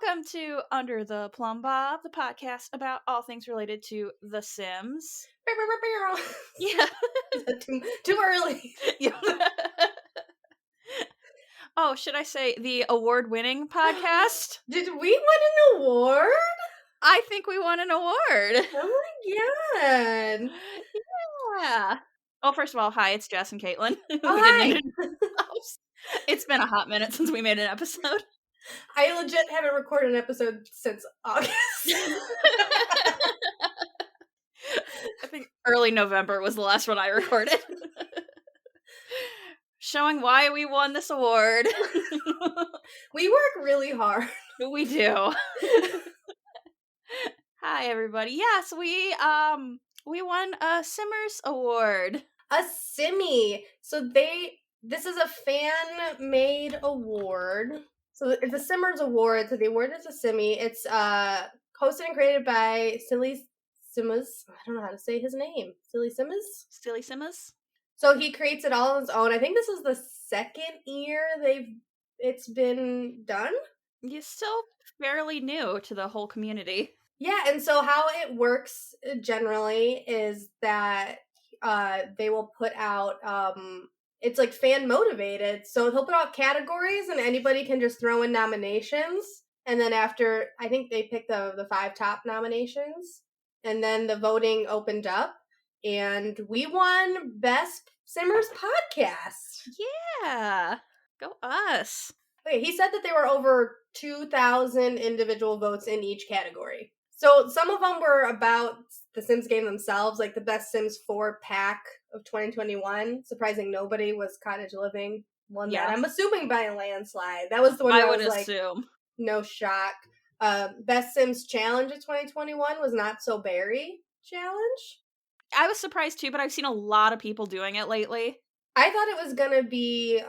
Welcome to Under the Plumb Bob, the podcast about all things related to The Sims. Yeah. Is that too early? Yeah. Oh, should I say the award-winning podcast? Did we win an award? I think we won an award. Oh my god. Yeah. Oh, first of all, hi, it's Jess and Caitlin. Oh, We didn't hi. introduce ourselves. It's been a hot minute since we made an episode. I legit haven't recorded an episode since August. I think early November was the last one I recorded. Showing why we won this award. We work really hard. We do. Hi everybody. Yes, we won a Simmers award. A Simmy. So this is a fan-made award. So it's a Simmers award. So the award is a Simmy. It's hosted and created by Silly Simmers. I don't know how to say his name. Silly Simmers? Silly Simmers. So he creates it all on his own. I think this is the second year it's been done. You're still fairly new to the whole community. Yeah, and so how it works generally is that they will put out it's like fan motivated. So he'll put out categories and anybody can just throw in nominations. And then after, I think they pick the 5 top nominations. And then the voting opened up. And we won Best Simmers Podcast. Yeah. Go us. Okay, he said that there were over 2,000 individual votes in each category. So some of them were about the Sims game themselves, like the Best Sims 4 pack of 2021. Surprising nobody was Cottage Living. Won that. I'm assuming by a landslide. That was the one I where would I was assume. Like, no shock. Best Sims Challenge of 2021 was Not So Berry Challenge. I was surprised too, but I've seen a lot of people doing it lately. I thought it was gonna be,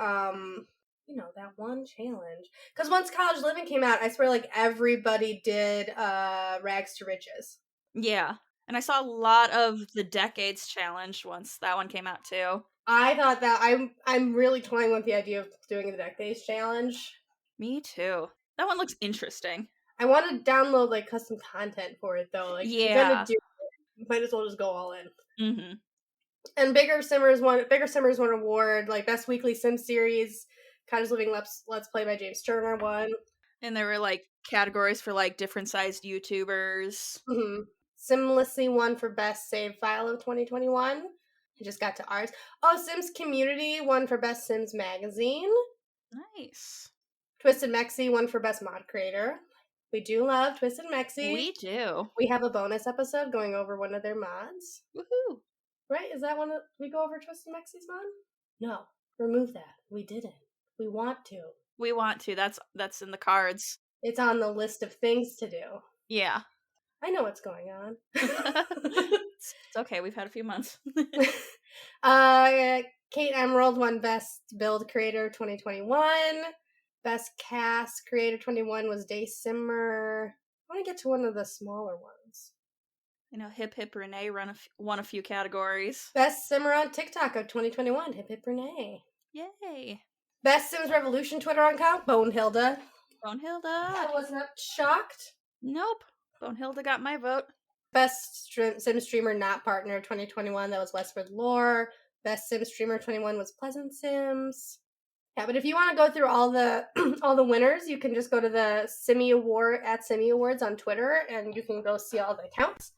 that one challenge. Because once College Living came out, I swear, like, everybody did Rags to Riches. Yeah. And I saw a lot of the Decades Challenge once that one came out too. I thought that I'm really toying with the idea of doing the Decades Challenge. Me too. That one looks interesting. I want to download like custom content for it though. Like, yeah, if you're gonna do it, might as well just go all in. Mm-hmm. And Bigger Simmers won an award, like Best Weekly Sim Series. Cottage Living Let's Play by James Turner won. And there were like categories for like different sized YouTubers. Mm-hmm. Simlessly won for Best Save File of 2021. I just got to ours. Oh, Sims Community won for Best Sims Magazine. Nice. Twisted Mexi won for Best Mod Creator. We do love Twisted Mexi. We do. We have a bonus episode going over one of their mods. Woohoo! Right? Is that one that we go over Twisted Mexi's mod? No. Remove that. We didn't. We want to. We want to. That's in the cards. It's on the list of things to do. Yeah. I know what's going on. It's okay. We've had a few months. Kate Emerald won Best Build Creator 2021. Best Cast Creator 21 was Day Simmer. I want to get to one of the smaller ones. Hip Hip Renee won a few categories. Best Simmer on TikTok of 2021, Hip Hip Renee. Yay. Best Sims Revolution Twitter account, Bonehilda. Bonehilda. I was not shocked. Nope. Bonehilda got my vote. Best Sim Streamer Not Partner 2021, that was Westford Lore. Best Sim Streamer 21 was Pleasant Sims. Yeah, but if you want to go through all the all the winners, you can just go to the Simmy Award at Simmy Awards on Twitter, and you can go see all the accounts.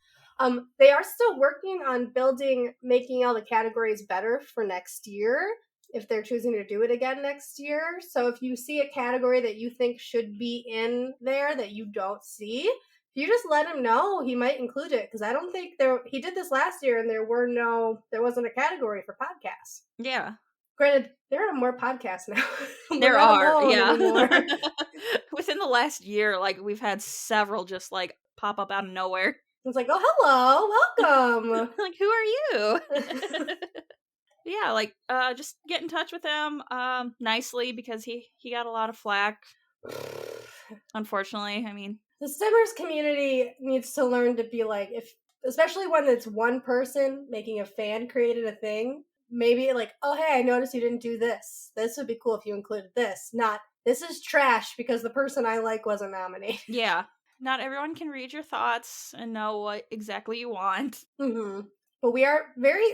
They are still working on making all the categories better for next year, if they're choosing to do it again next year. So if you see a category that you think should be in there that you don't see, if you just let him know, he might include it. Because I don't think he did this last year and there wasn't a category for podcasts. Yeah. Granted, there are more podcasts now. There are, yeah. Within the last year, like, we've had several just, like, pop up out of nowhere. It's like, oh, hello, welcome. Like, who are you? Yeah, like, just get in touch with him, nicely, because he got a lot of flack. Unfortunately, I mean. The Simmers community needs to learn to be like, especially when it's one person making a fan created a thing, maybe like, oh, hey, I noticed you didn't do this. This would be cool if you included this. Not, this is trash because the person I like wasn't nominated. Yeah. Not everyone can read your thoughts and know what exactly you want. Mm-hmm. But we are very,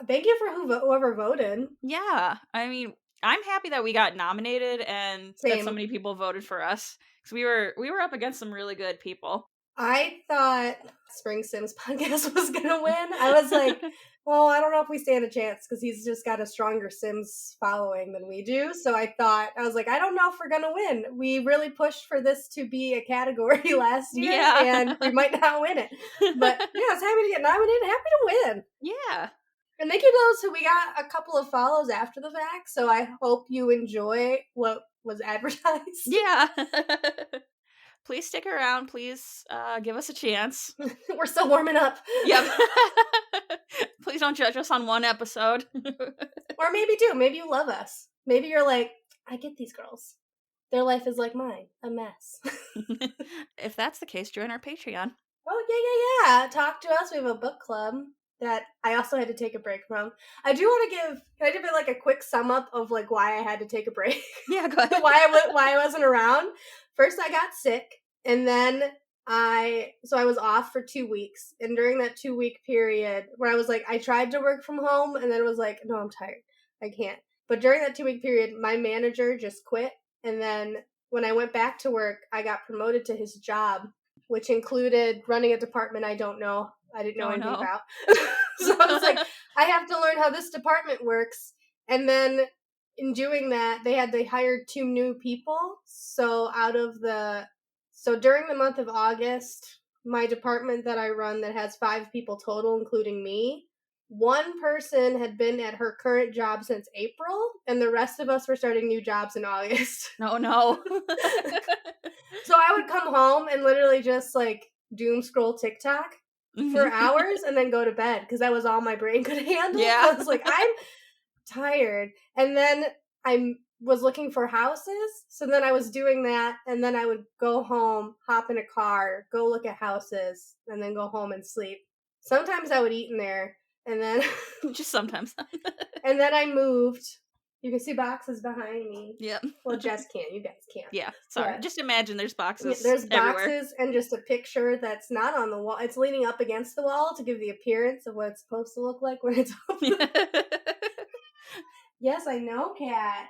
thank you for whoever voted. Yeah. I mean, I'm happy that we got nominated and that so Same. many people voted for us. Because we were up against some really good people. I thought Spring Sims podcast was going to win. I was like, well, I don't know if we stand a chance because he's just got a stronger Sims following than we do. So I was like, I don't know if we're going to win. We really pushed for this to be a category last year, and we might not win it. But yeah, I was happy to get nominated, happy to win. Yeah. And thank you to those who we got a couple of follows after the fact. So I hope you enjoy what was advertised. Yeah. Please stick around. Please give us a chance. We're still warming up. Yep. Please don't judge us on one episode. Or maybe two. Maybe you love us. Maybe you're like, I get these girls. Their life is like mine. A mess. If that's the case, join our Patreon. Oh, yeah. Talk to us. We have a book club that I also had to take a break from. I do want to can I give it like a quick sum up of like why I had to take a break? Yeah, go ahead. why I wasn't around. First, I got sick, and then I was off for 2 weeks. And during that 2-week period where I was like, I tried to work from home, and then it was like, no, I'm tired. I can't. But during that 2-week period, my manager just quit. And then when I went back to work, I got promoted to his job, which included running a department I didn't know anything about. So I was like, I have to learn how this department works. And then in doing that, they hired 2 new people. So during the month of August, my department that I run that has 5 people total, including me, one person had been at her current job since April, and the rest of us were starting new jobs in August. No. So I would come home and literally just like doom scroll TikTok for hours and then go to bed because that was all my brain could handle. Yeah. So I was like, I'm tired. And then I was looking for houses. So then I was doing that, and then I would go home, hop in a car, go look at houses, and then go home and sleep. Sometimes I would eat in there, and then just sometimes. And then I moved. You can see boxes behind me. Yep. Well, Jess can't. You guys can't. Yeah. Sorry. But just imagine there's boxes. There's boxes everywhere. And just a picture that's not on the wall. It's leaning up against the wall to give the appearance of what it's supposed to look like when it's open. Yes, I know, Kat.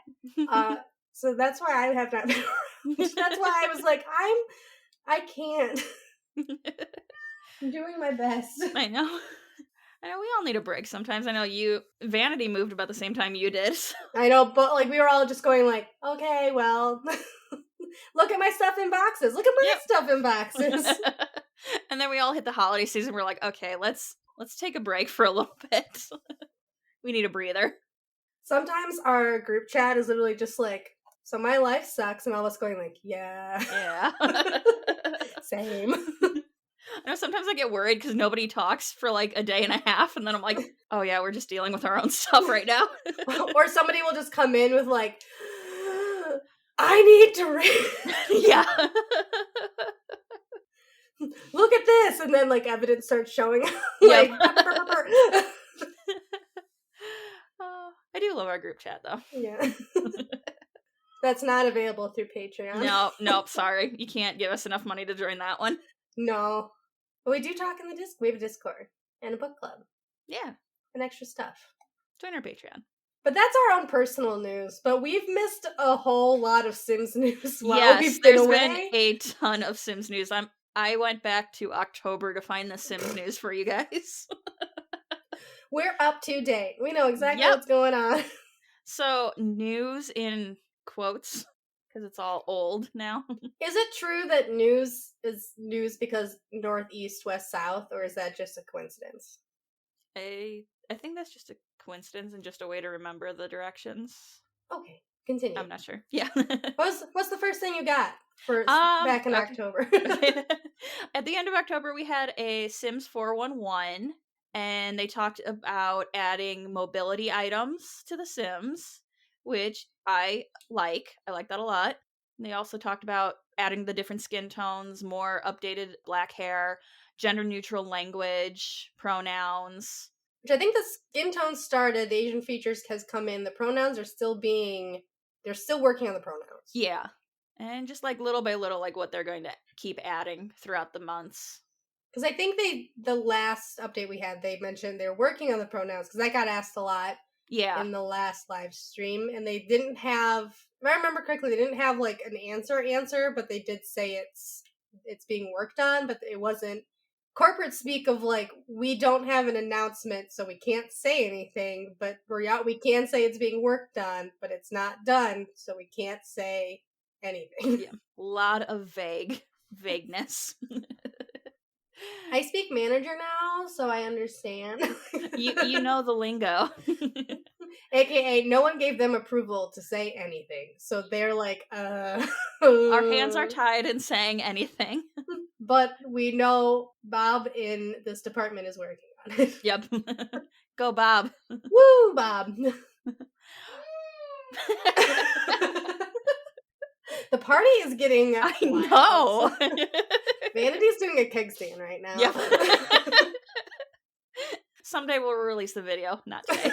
So that's why I have not been around. That's why I was like, I can't. I'm doing my best. I know we all need a break sometimes. I know Vanity moved about the same time you did. I know, but like we were all just going like, okay, well, look at my stuff in boxes. Look at my stuff in boxes. And then we all hit the holiday season. We're like, okay, let's take a break for a little bit. We need a breather. Sometimes our group chat is literally just like, so my life sucks, and all of us going like, yeah. Same. I know sometimes I get worried because nobody talks for like a day and a half, and then I'm like, oh yeah, we're just dealing with our own stuff right now. Or somebody will just come in with like, I need to read. Yeah. Look at this, and then like evidence starts showing up. Like, I do love our group chat though. Yeah. That's not available through Patreon. Nope, sorry. You can't give us enough money to join that one. No. But we do talk in the Discord. We have a Discord and a book club. Yeah. And extra stuff. Join our Patreon. But that's our own personal news. But we've missed a whole lot of Sims news while we've been away. There's been a ton of Sims news. I went back to October to find the Sims news for you guys. We're up to date. We know exactly what's going on. So, news in quotes, because it's all old now. Is it true that news is news because northeast, west, south, or is that just a coincidence? I think that's just a coincidence and just a way to remember the directions. Okay, continue. I'm not sure. Yeah. What's the first thing you got for back in October? At the end of October, we had a Sims 411, and they talked about adding mobility items to the Sims, which I like. I like that a lot. And they also talked about adding the different skin tones, more updated black hair, gender-neutral language, pronouns. Which I think the skin tones started, the Asian features has come in. The pronouns are they're still working on the pronouns. knows? Yeah. And just like little by little, like what they're going to keep adding throughout the months. Because I think the last update we had, they mentioned they're working on the pronouns, because I got asked a lot Yeah. in the last live stream, and they didn't have, if I remember correctly, they didn't have like an answer, but they did say it's being worked on, but it wasn't corporate speak of like, we don't have an announcement, so we can't say anything, but we can say it's being worked on, but it's not done, so we can't say anything. Yeah. A lot of vagueness. I speak manager now, so I understand. you know the lingo. AKA, no one gave them approval to say anything. So they're like, Our hands are tied in saying anything. But we know Bob in this department is working on it. Yep. Go, Bob. Woo, Bob. The party is getting I wild. know. Vanity's doing a keg stand right now. Yep. Someday we'll release the video, not today.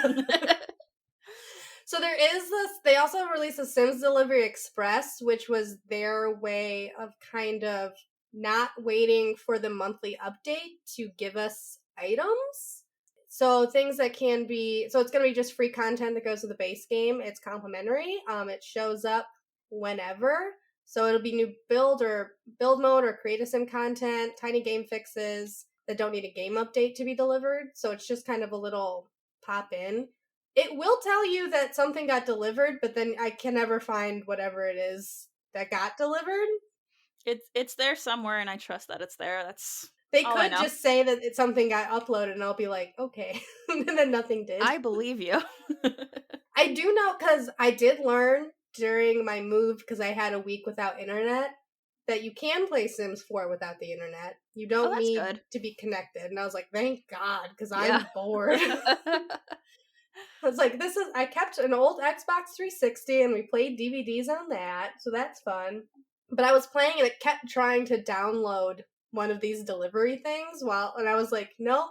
So there is this, they also released a Sims Delivery Express, which was their way of kind of not waiting for the monthly update to give us items. So things that can be, so it's going to be just free content that goes to the base game. It's complimentary. It shows up whenever. So it'll be new build mode or create a sim content, tiny game fixes that don't need a game update to be delivered. So it's just kind of a little pop in. It will tell you that something got delivered, but then I can never find whatever it is that got delivered. It's there somewhere, and I trust that it's there. They all I could know. just say that something got uploaded, and I'll be like, okay, and then nothing did. I believe you. I do know, because I did learn during my move, because I had a week without internet, that you can play Sims 4 without the internet. You don't need good. to be connected. And I was like, thank God, because I'm bored. I was like, I kept an old Xbox 360 and we played DVDs on that, so that's fun. But I was playing and it kept trying to download one of these delivery things and I was like, nope.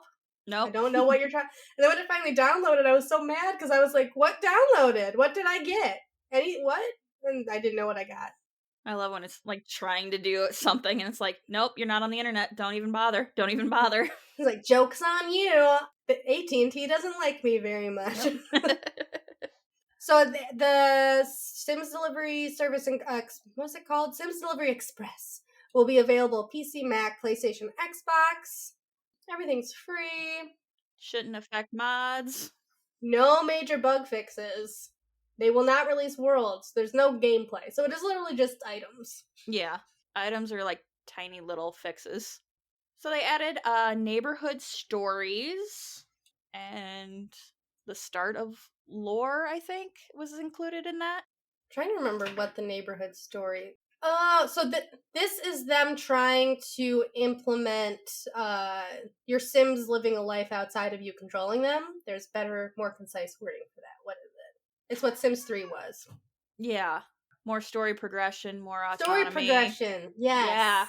I don't know what you're trying. And then when it finally downloaded, I was so mad because I was like, what downloaded? What did I get? What? And I didn't know what I got. I love when it's like trying to do something and it's like, nope, you're not on the internet. Don't even bother. Don't even bother. He's like, joke's on you. But AT&T doesn't like me very much. Nope. So the Sims Delivery Service, what's it called? Sims Delivery Express will be available PC, Mac, PlayStation, Xbox. Everything's free. Shouldn't affect mods. No major bug fixes. They will not release worlds. There's no gameplay. So it is literally just items. Yeah. Items are like tiny little fixes. So they added neighborhood stories and the start of lore, I think, was included in that. I'm trying to remember what the neighborhood story. So this is them trying to implement your Sims living a life outside of you controlling them. There's better, more concise wording for that. What is it? It's what Sims 3 was. Yeah. More story progression, more autonomy. Story progression, yes. Yeah.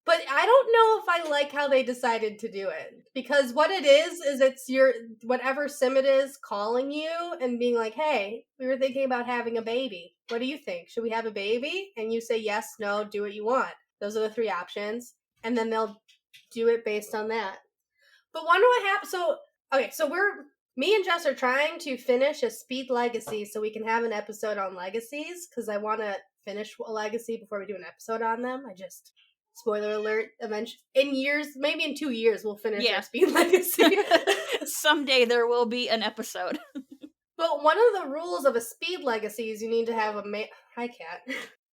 But I don't know if I like how they decided to do it. Because what it is it's your, whatever sim it is calling you and being like, hey, we were thinking about having a baby. What do you think? Should we have a baby? And you say yes, no, do what you want. Those are the three options. And then they'll do it based on that. But wonder what happens. So me and Jess are trying to finish a Speed Legacy so we can have an episode on legacies. Because I want to finish a legacy before we do an episode on them. Spoiler alert, eventually, maybe in 2 years, we'll finish our Speed Legacy. Someday there will be an episode. But one of the rules of a Speed Legacy is you need to have Hi, cat.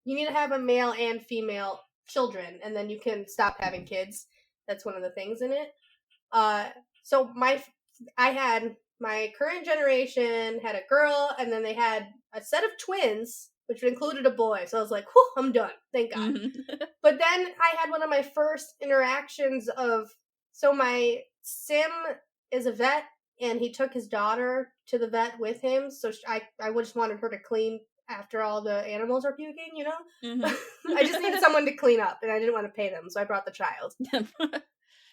You need to have a male and female children, and then you can stop having kids. That's one of the things in it. So I had my current generation had a girl, and then they had a set of twins, which included a boy. So I was like, whew, I'm done. Thank God. Mm-hmm. But then I had one of my first interactions so my sim is a vet, and he took his daughter to the vet with him. So I just wanted her to clean after all the animals are puking, you know? Mm-hmm. I just needed someone to clean up, and I didn't want to pay them, so I brought the child.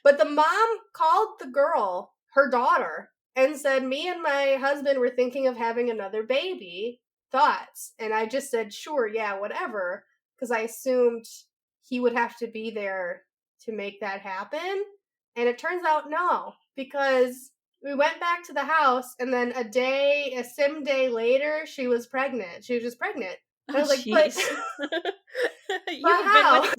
But the mom called the girl, her daughter, and said, me and my husband were thinking of having another baby. thoughts? And I just said, sure, yeah, whatever, because I assumed he would have to be there to make that happen. And it turns out no, because we went back to the house, and then a sim day later, she was pregnant. She was just pregnant. And I was like, but how?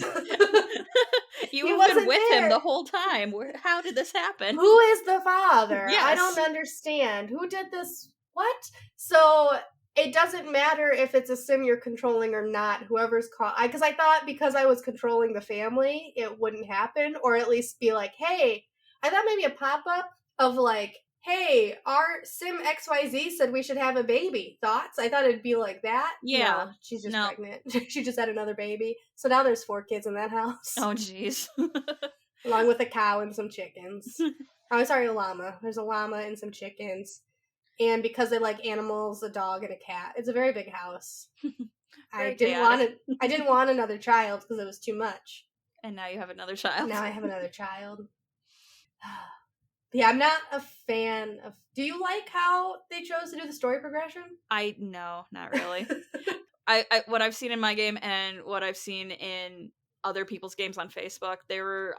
You have been with him the whole time. How did this happen? Who is the father? Yes. I don't understand. Who did this? What? So it doesn't matter if it's a sim you're controlling or not. Whoever's because I thought because I was controlling the family, it wouldn't happen, or at least be like, hey, I thought maybe a pop up of like, hey, our sim XYZ said we should have a baby. Thoughts? I thought it'd be like that. Yeah. No, she's just pregnant. She just had another baby. So now there's 4 kids in that house. Oh, jeez. Along with a cow and some chickens. Oh, sorry, a llama. There's a llama and some chickens. And because they like animals, a dog and a cat. It's a very big house. I didn't want another child because it was too much. And now you have another child. Now I have another child. Yeah, I'm not a fan of... Do you like how they chose to do the story progression? No, not really. I what I've seen in my game and what I've seen in other people's games on Facebook, they were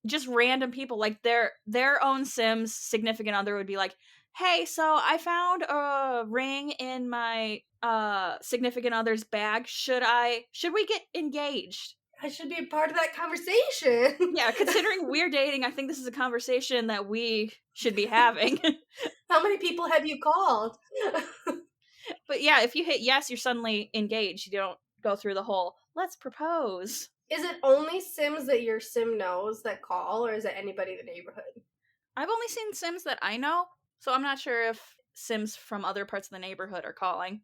just random people. Like their own Sims significant other would be like, hey, so I found a ring in my significant other's bag. Should we get engaged? I should be a part of that conversation. Yeah, considering we're dating, I think this is a conversation that we should be having. How many people have you called? But yeah, if you hit yes, you're suddenly engaged. You don't go through the whole, let's propose. Is it only Sims that your Sim knows that call, or is it anybody in the neighborhood? I've only seen Sims that I know, so I'm not sure if Sims from other parts of the neighborhood are calling.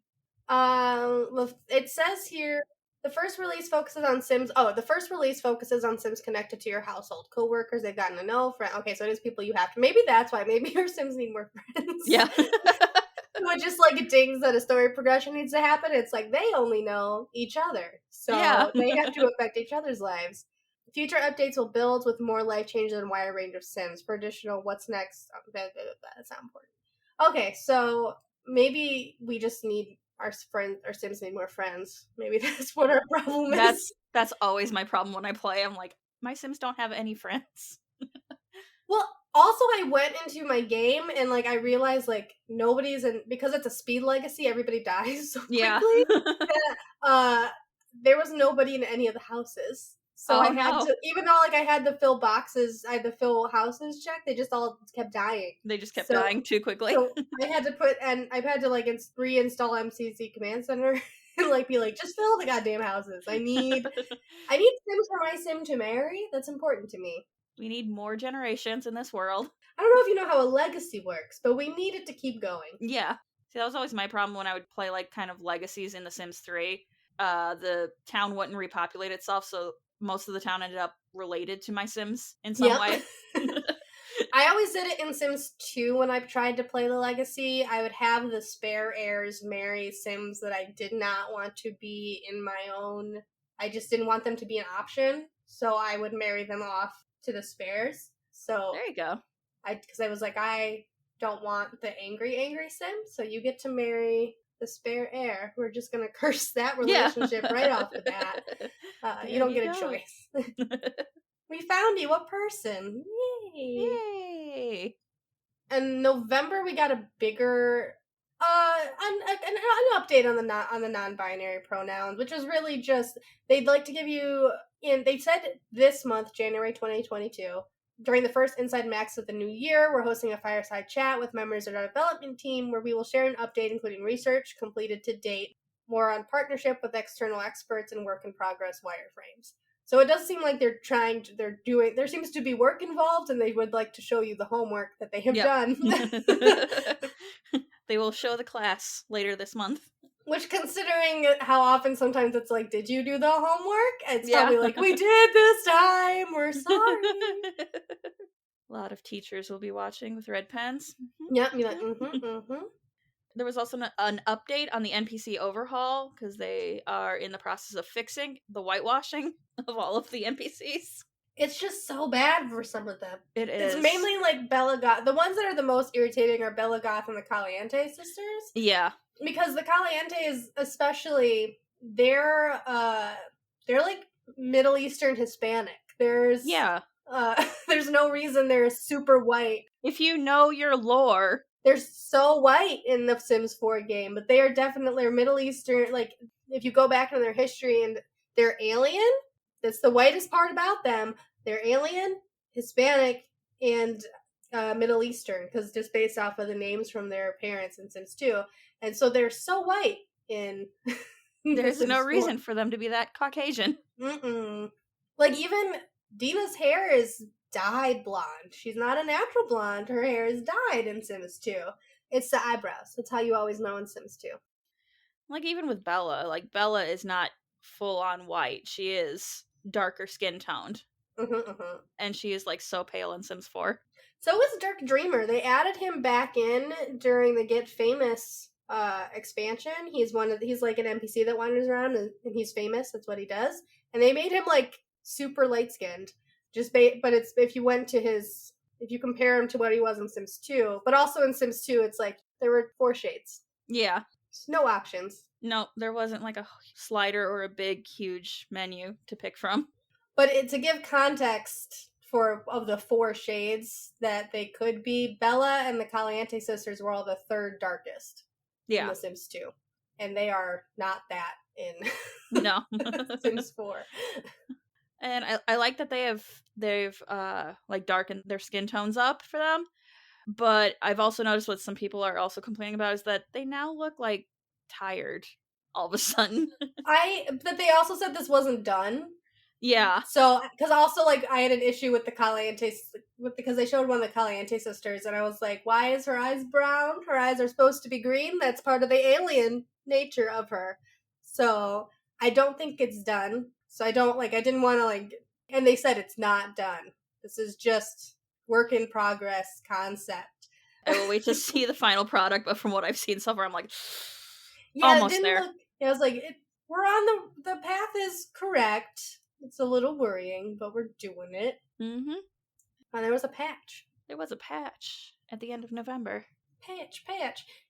It says here, the first release focuses on Sims connected to your household. Coworkers they've gotten to know. Okay, so it is people you have to. Maybe that's why. Maybe your Sims need more friends. Yeah. It just like dings that a story progression needs to happen. It's like they only know each other. So they have to affect each other's lives. Future updates will build with more life changes and wider range of Sims. For additional what's next, that's not important. Okay, so maybe we just need our Sims need more friends. Maybe that's what our problem is. That's always my problem when I play. I'm like, my Sims don't have any friends. Well, also I went into my game and like I realized like nobody's in, because it's a speed legacy, everybody dies so quickly. Yeah. There was nobody in any of the houses. So I had to, even though like I had to fill houses checked, they just all kept dying. They just kept dying too quickly. So I had to like reinstall MCC Command Center and like be like, just fill the goddamn houses. I need Sims for my Sim to marry. That's important to me. We need more generations in this world. I don't know if you know how a legacy works, but we need it to keep going. Yeah. See, that was always my problem when I would play like kind of legacies in The Sims 3. The town wouldn't repopulate itself, so most of the town ended up related to my Sims in some way. I always did it in Sims 2 when I tried to play the legacy. I would have the spare heirs marry Sims that I did not want to be in my own. I just didn't want them to be an option, so I would marry them off to the spares. So there you go. Because I was like, I don't want the angry Sim, so you get to marry the spare heir. We're just gonna curse that relationship right off the bat. You don't get a choice. We found you a person. Yay! In November, we got a bigger an update on the non-binary pronouns, which was really just they'd like to give you. And they said this month, January 2022, during the first Inside Max of the new year, we're hosting a fireside chat with members of our development team where we will share an update including research completed to date, more on partnership with external experts, and work in progress wireframes. So it does seem like there seems to be work involved, and they would like to show you the homework that they have done. They will show the class later this month. Which, considering how often sometimes it's like, did you do the homework? It's probably like, we did this time, we're sorry. A lot of teachers will be watching with red pens. Yep, you're like, There was also an update on the NPC overhaul, because they are in the process of fixing the whitewashing of all of the NPCs. It's just so bad for some of them. It is. It's mainly like Bella Goth. The ones that are the most irritating are Bella Goth and the Caliente sisters. Yeah. because the Calientes, especially, they're like Middle Eastern Hispanic. There's Yeah. there's no reason they're super white. If you know your lore. They're so white in the Sims 4 game, but they are definitely Middle Eastern. Like, if you go back into their history and they're alien, that's the whitest part about them. They're alien, Hispanic, and Middle Eastern, because just based off of the names from their parents in Sims 2. And so they're so white in There's Sims no 4. reason for them to be that Caucasian. Mm-mm. Like, even Diva's hair is dyed blonde. She's not a natural blonde. Her hair is dyed in Sims 2. It's the eyebrows. That's how you always know in Sims 2. Like, even with Bella, like, Bella is not full on white. She is darker skin toned. And she is, like, so pale in Sims 4. So is Dirk Dreamer. They added him back in during the Get Famous expansion. He's like an NPC that wanders around and he's famous. That's what he does. And they made him like super light skinned. But it's if you compare him to what he was in Sims 2, but also in Sims 2, it's like there were 4 shades. Yeah. No options. No, there wasn't like a slider or a big, huge menu to pick from. But to give context of the 4 shades that they could be, Bella and the Caliente sisters were all the 3rd darkest in The Sims 2. And they are not that in Sims 4. And I like that they've like darkened their skin tones up for them. But I've also noticed what some people are also complaining about is that they now look like tired all of a sudden. But they also said this wasn't done. Yeah. So, because also, like, I had an issue with the Caliente, because they showed one of the Caliente sisters, and I was like, why is her eyes brown? Her eyes are supposed to be green. That's part of the alien nature of her. So, I don't think it's done. So, I didn't want to, and they said it's not done. This is just work in progress concept. I will wait to see the final product, but from what I've seen so far, I'm like, yeah, almost there. I was like, we're on the path is correct. It's a little worrying, but we're doing it. Mm-hmm. And there was a patch. There was a patch at the end of November. Patch.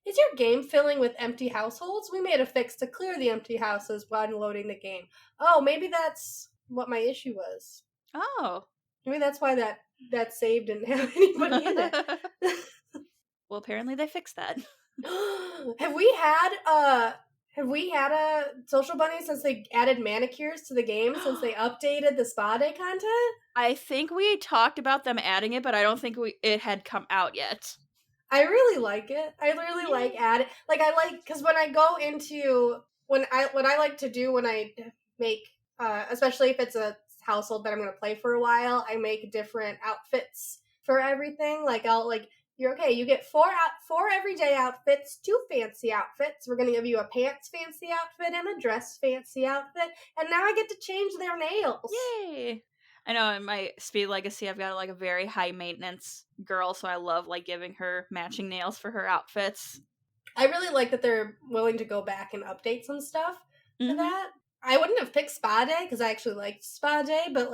Is your game filling with empty households? We made a fix to clear the empty houses while loading the game. Oh, maybe that's what my issue was. Oh. Maybe that's why that save didn't have anybody in it. Well, apparently they fixed that. Have we had a Social Bunny since they added manicures to the game, since they updated the spa day content? I think we talked about them adding it, but I don't think it had come out yet. I really like it. I really like adding, because when I go into, what I like to do when I make, especially if it's a household that I'm going to play for a while, I make different outfits for everything. You get 4 everyday outfits, 2 fancy outfits. We're going to give you a pants fancy outfit and a dress fancy outfit. And now I get to change their nails. Yay! I know in my Speed Legacy, I've got like a very high maintenance girl, so I love like giving her matching nails for her outfits. I really like that they're willing to go back and update some stuff for that. I wouldn't have picked Spa Day because I actually liked Spa Day, but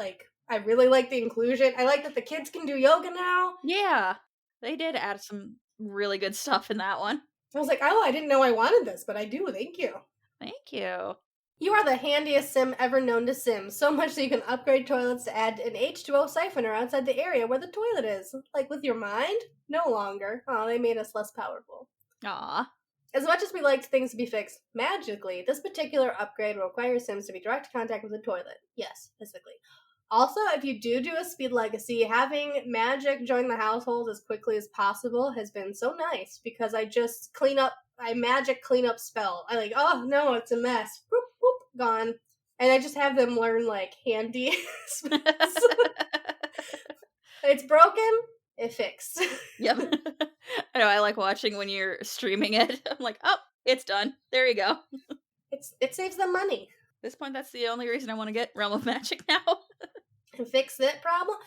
I really like the inclusion. I like that the kids can do yoga now. Yeah. They did add some really good stuff in that one. I was like, oh, I didn't know I wanted this, but I do. Thank you. Thank you. You are the handiest sim ever known to sim, so much so you can upgrade toilets to add an H2O siphoner outside the area where the toilet is. Like with your mind? No longer. Oh, they made us less powerful. Aw. As much as we liked things to be fixed magically, this particular upgrade will require Sims to be direct contact with the toilet. Yes, physically. Also, if you do a Speed Legacy, having magic join the household as quickly as possible has been so nice because I just magic cleanup spell. Oh no, it's a mess. Boop, boop, gone. And I just have them learn handy spells. It's broken, it fixed. Yep. I know, I like watching when you're streaming it. I'm like, oh, it's done. There you go. It saves them money. At this point, that's the only reason I want to get Realm of Magic now. And fix that problem.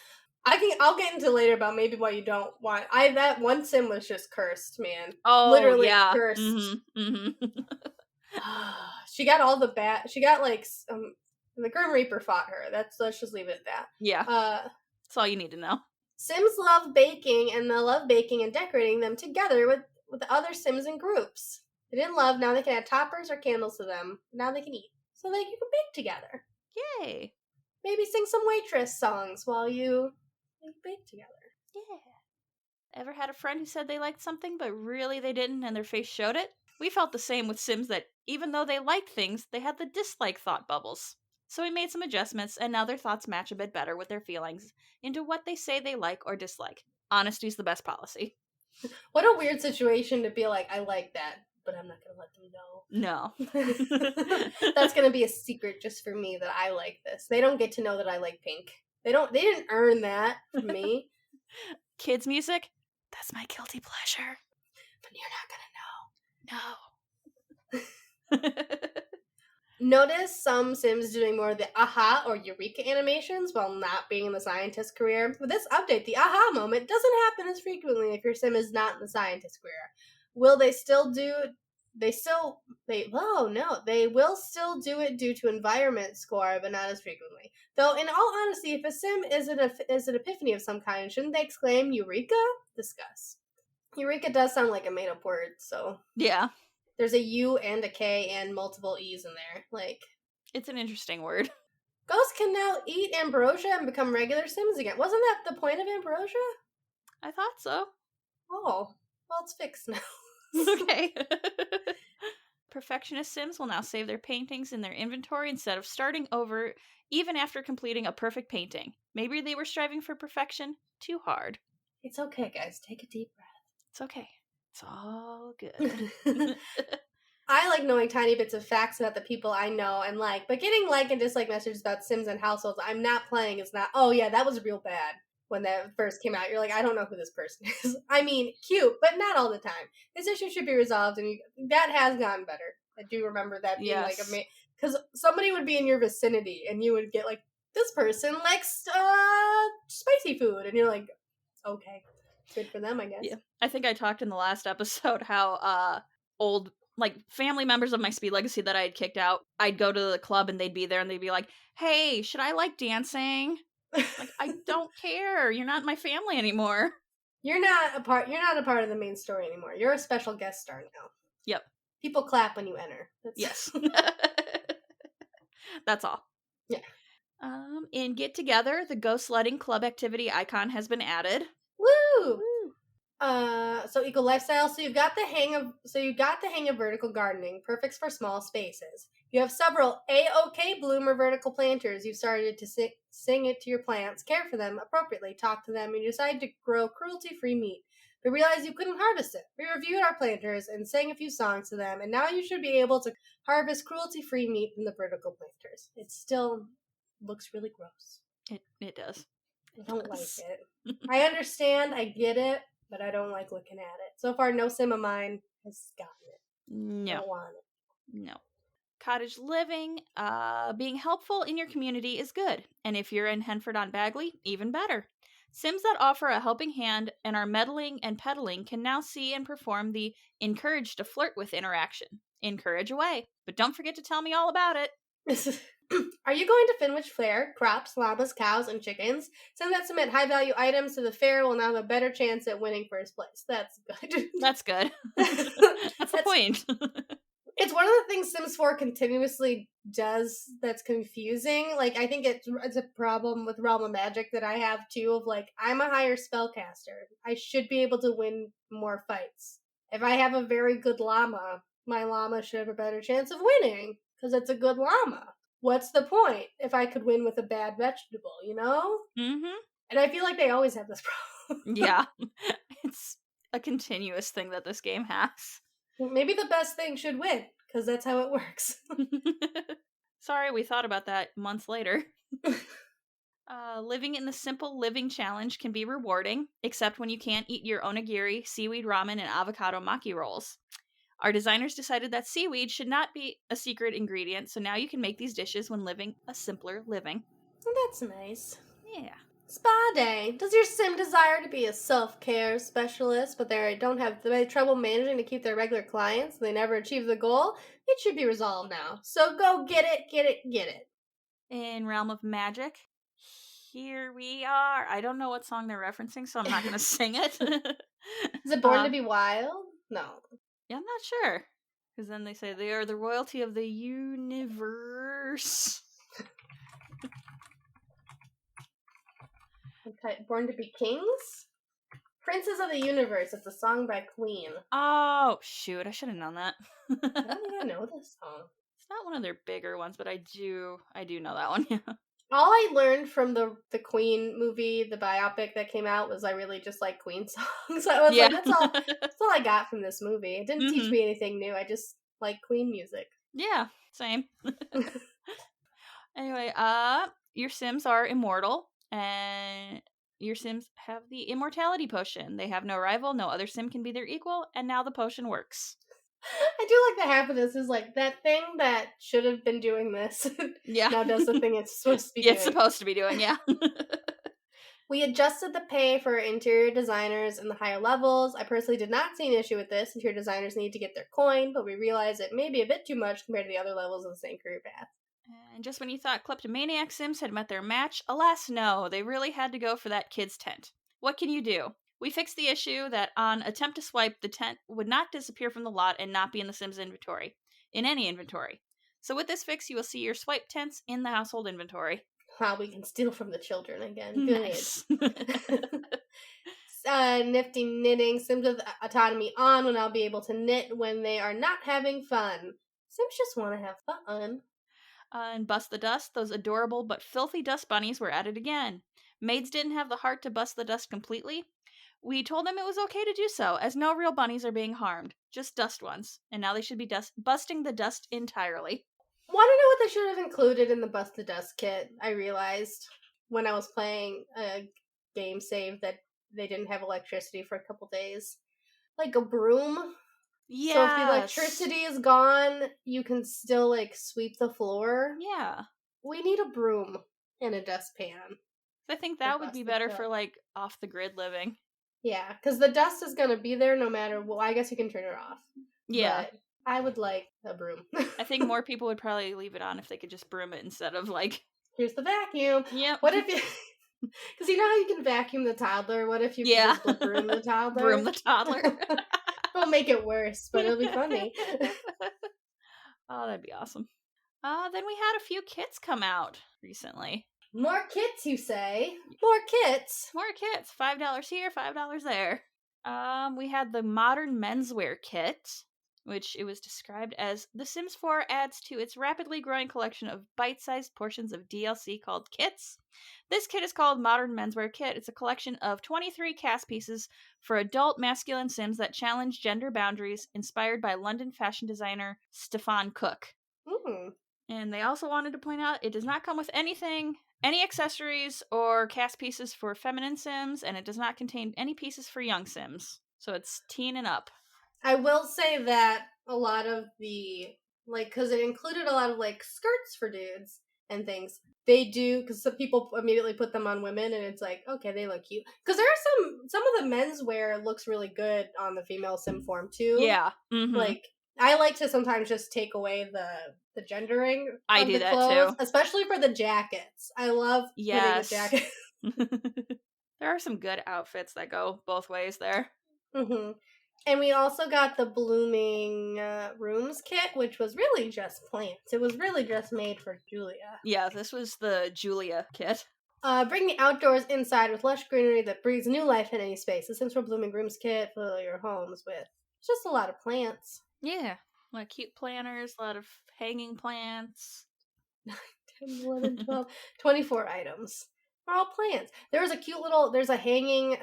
I'll get into later about maybe why you don't want. That one sim was just cursed, man. Oh, literally yeah. cursed. Mm-hmm. She got all the bad. She got the Grim Reaper fought her. Let's just leave it at that. Yeah. That's all you need to know. Sims love baking, and they'll love baking and decorating them together with other Sims and groups. They didn't love, now they can add toppers or candles to them. Now they can eat. So you can bake together. Yay. Maybe sing some waitress songs while you bake together. Yeah. Ever had a friend who said they liked something, but really they didn't and their face showed it? We felt the same with Sims that even though they liked things, they had the dislike thought bubbles. So we made some adjustments, and now their thoughts match a bit better with their feelings into what they say they like or dislike. Honesty's the best policy. What a weird situation to be like, I like that, but I'm not going to let them know. No. That's going to be a secret just for me that I like this. They don't get to know that I like pink. They didn't earn that from me. Kids music? That's my guilty pleasure. But you're not going to know. No. Notice some Sims doing more of the aha or eureka animations while not being in the scientist career. With this update, the aha moment doesn't happen as frequently if your Sim is not in the scientist career. Will they still do They will still do it due to environment score, but not as frequently. Though, in all honesty, if a Sim is an epiphany of some kind, shouldn't they exclaim Eureka? Discuss. Eureka does sound like a made-up word, so... Yeah. There's a U and a K and multiple E's in there. It's an interesting word. Ghosts can now eat ambrosia and become regular Sims again. Wasn't that the point of ambrosia? I thought so. Oh, well, it's fixed now. Okay. Perfectionist Sims will now save their paintings in their inventory instead of starting over even after completing a perfect painting. Maybe they were striving for perfection too hard. It's okay, guys. Take a deep breath. It's okay. It's all good. I like knowing tiny bits of facts about the people I know and like, but getting like and dislike messages about Sims and households I'm not playing is not, oh yeah, that was real bad when that first came out. You're like, I don't know who this person is. I mean, cute, but not all the time. This issue should be resolved, and that has gotten better. I do remember that being like because somebody would be in your vicinity and you would get like, this person likes spicy food, and you're like, okay. Good for them, I guess. Yeah. I think I talked in the last episode how old family members of my Speed Legacy that I had kicked out, I'd go to the club and they'd be there and they'd be like, "Hey, should I like dancing?" Like, I don't care. You're not my family anymore. You're not a part of the main story anymore. You're a special guest star now. Yep. People clap when you enter. Yes. That's all. Yeah. In Get Together, the ghost sledding club activity icon has been added. Woo! So eco lifestyle. So you got the hang of vertical gardening, perfect for small spaces. You have several A-OK bloomer vertical planters. You've started to sing it to your plants, care for them appropriately, talk to them, and you decide to grow cruelty-free meat. But realized you couldn't harvest it. We reviewed our planters and sang a few songs to them, and now you should be able to harvest cruelty-free meat from the vertical planters. It still looks really gross. It does. I don't like it. I understand, I get it, but I don't like looking at it. So far, no Sim of mine has gotten it. No. I don't want it. No. Cottage living, being helpful in your community is good. And if you're in Henford-on-Bagley, even better. Sims that offer a helping hand and are meddling and peddling can now see and perform the encourage to flirt with interaction. Encourage away. But don't forget to tell me all about it. Are you going to Finwich Fair? Crops, llamas, cows, and chickens? Sims that submit high-value items to the fair will now have a better chance at winning first place. That's good. That's good. That's the point. It's one of the things Sims 4 continuously does that's confusing. Like, I think it's a problem with Realm of Magic that I have, too, of, like, I'm a higher spellcaster. I should be able to win more fights. If I have a very good llama, my llama should have a better chance of winning, because it's a good llama. What's the point if I could win with a bad vegetable, you know? Mm-hmm. And I feel like they always have this problem. Yeah. It's a continuous thing that this game has. Maybe the best thing should win, because that's how it works. Sorry, we thought about that months later. Living in the Simple Living Challenge can be rewarding, except when you can't eat your onigiri, seaweed ramen, and avocado maki rolls. Our designers decided that seaweed should not be a secret ingredient, so now you can make these dishes when living a simpler living. That's nice. Yeah. Spa day. Does your Sim desire to be a self-care specialist, but they have trouble managing to keep their regular clients and they never achieve the goal? It should be resolved now. So go get it. In Realm of Magic, here we are. I don't know what song they're referencing, so I'm not going to sing it. Is it Born to be Wild? No. Yeah, I'm not sure. because then they say they are the royalty of the universe. Okay, Born to Be Kings? Princess of the Universe. It's a song by Queen. Oh, shoot. I should have known that. I don't think I know this song. It's not one of their bigger ones, but I do know that one, yeah. All I learned from the Queen movie, the biopic that came out, was I really just like Queen songs. I was like, that's all I got from this movie. It didn't teach me anything new. I just like Queen music. Yeah, same. Anyway, your Sims are immortal, and your Sims have the immortality potion. They have no rival, no other Sim can be their equal, and now the potion works. I do like that half of this is like that thing that should have been doing this. Yeah. Now does the thing it's supposed to be doing. It's supposed to be doing, yeah. We adjusted the pay for interior designers in the higher levels. I personally did not see an issue with this. Interior designers need to get their coin, but we realized it may be a bit too much compared to the other levels of the same career path. And just when you thought kleptomaniac Sims had met their match, alas no, they really had to go for that kid's tent. What can you do? We fixed the issue that on attempt to swipe, the tent would not disappear from the lot and not be in the Sims inventory. In any inventory. So with this fix, you will see your swipe tents in the household inventory. Wow, we can steal from the children again. Nice. Good. Nifty knitting. Sims with autonomy on will now be able to knit when they are not having fun. Sims just want to have fun. And Bust the Dust, those adorable but filthy dust bunnies were at it again. Maids didn't have the heart to bust the dust completely. We told them it was okay to do so, as no real bunnies are being harmed. Just dust ones. And now they should be busting the dust entirely. Want to know what they should have included in the Bust the Dust kit? I realized when I was playing a game save that they didn't have electricity for a couple days. Like a broom. Yeah. So if the electricity is gone, you can still, like, sweep the floor. Yeah. We need a broom and a dustpan. I think that would be better for, like, off-the-grid living. Yeah, because the dust is going to be there no matter what. I guess you can turn it off. Yeah. But I would like a broom. I think more people would probably leave it on if they could just broom it instead of, like... Here's the vacuum. Yep. What if you... Because you know how you can vacuum the toddler? What if you can just broom the toddler? Broom the toddler. It'll make it worse, but it'll be funny. Oh, that'd be awesome. Then we had a few kits come out recently. More kits, you say? More kits? More kits. $5 here, $5 there. We had the Modern Menswear Kit, which it was described as The Sims 4 adds to its rapidly growing collection of bite-sized portions of DLC called kits. This kit is called Modern Menswear Kit. It's a collection of 23 cast pieces for adult masculine Sims that challenge gender boundaries, inspired by London fashion designer Stefan Cook. And they also wanted to point out it does not come with any accessories or cast pieces for feminine Sims, and it does not contain any pieces for young Sims. So it's teen and up. I will say that a lot of the, like, because it included a lot of, like, skirts for dudes and things. They do, because some people immediately put them on women, and it's like, okay, they look cute. Because there are some of the menswear looks really good on the female Sim form, too. Yeah. Mm-hmm. Like, I like to sometimes just take away the gendering of I do the that, clothes, too. Especially for the jackets. I love putting the jackets. There are some good outfits that go both ways there. Mm-hmm. And we also got the Blooming Rooms kit, which was really just plants. It was really just made for Julia. Yeah, this was the Julia kit. Bring the outdoors inside with lush greenery that breathes new life in any space. The Sims 4 Blooming Rooms kit, fill your homes with just a lot of plants. Yeah, a lot of cute planters, a lot of hanging plants. 10, 11, 12, 24 items. They're all plants. There's a hanging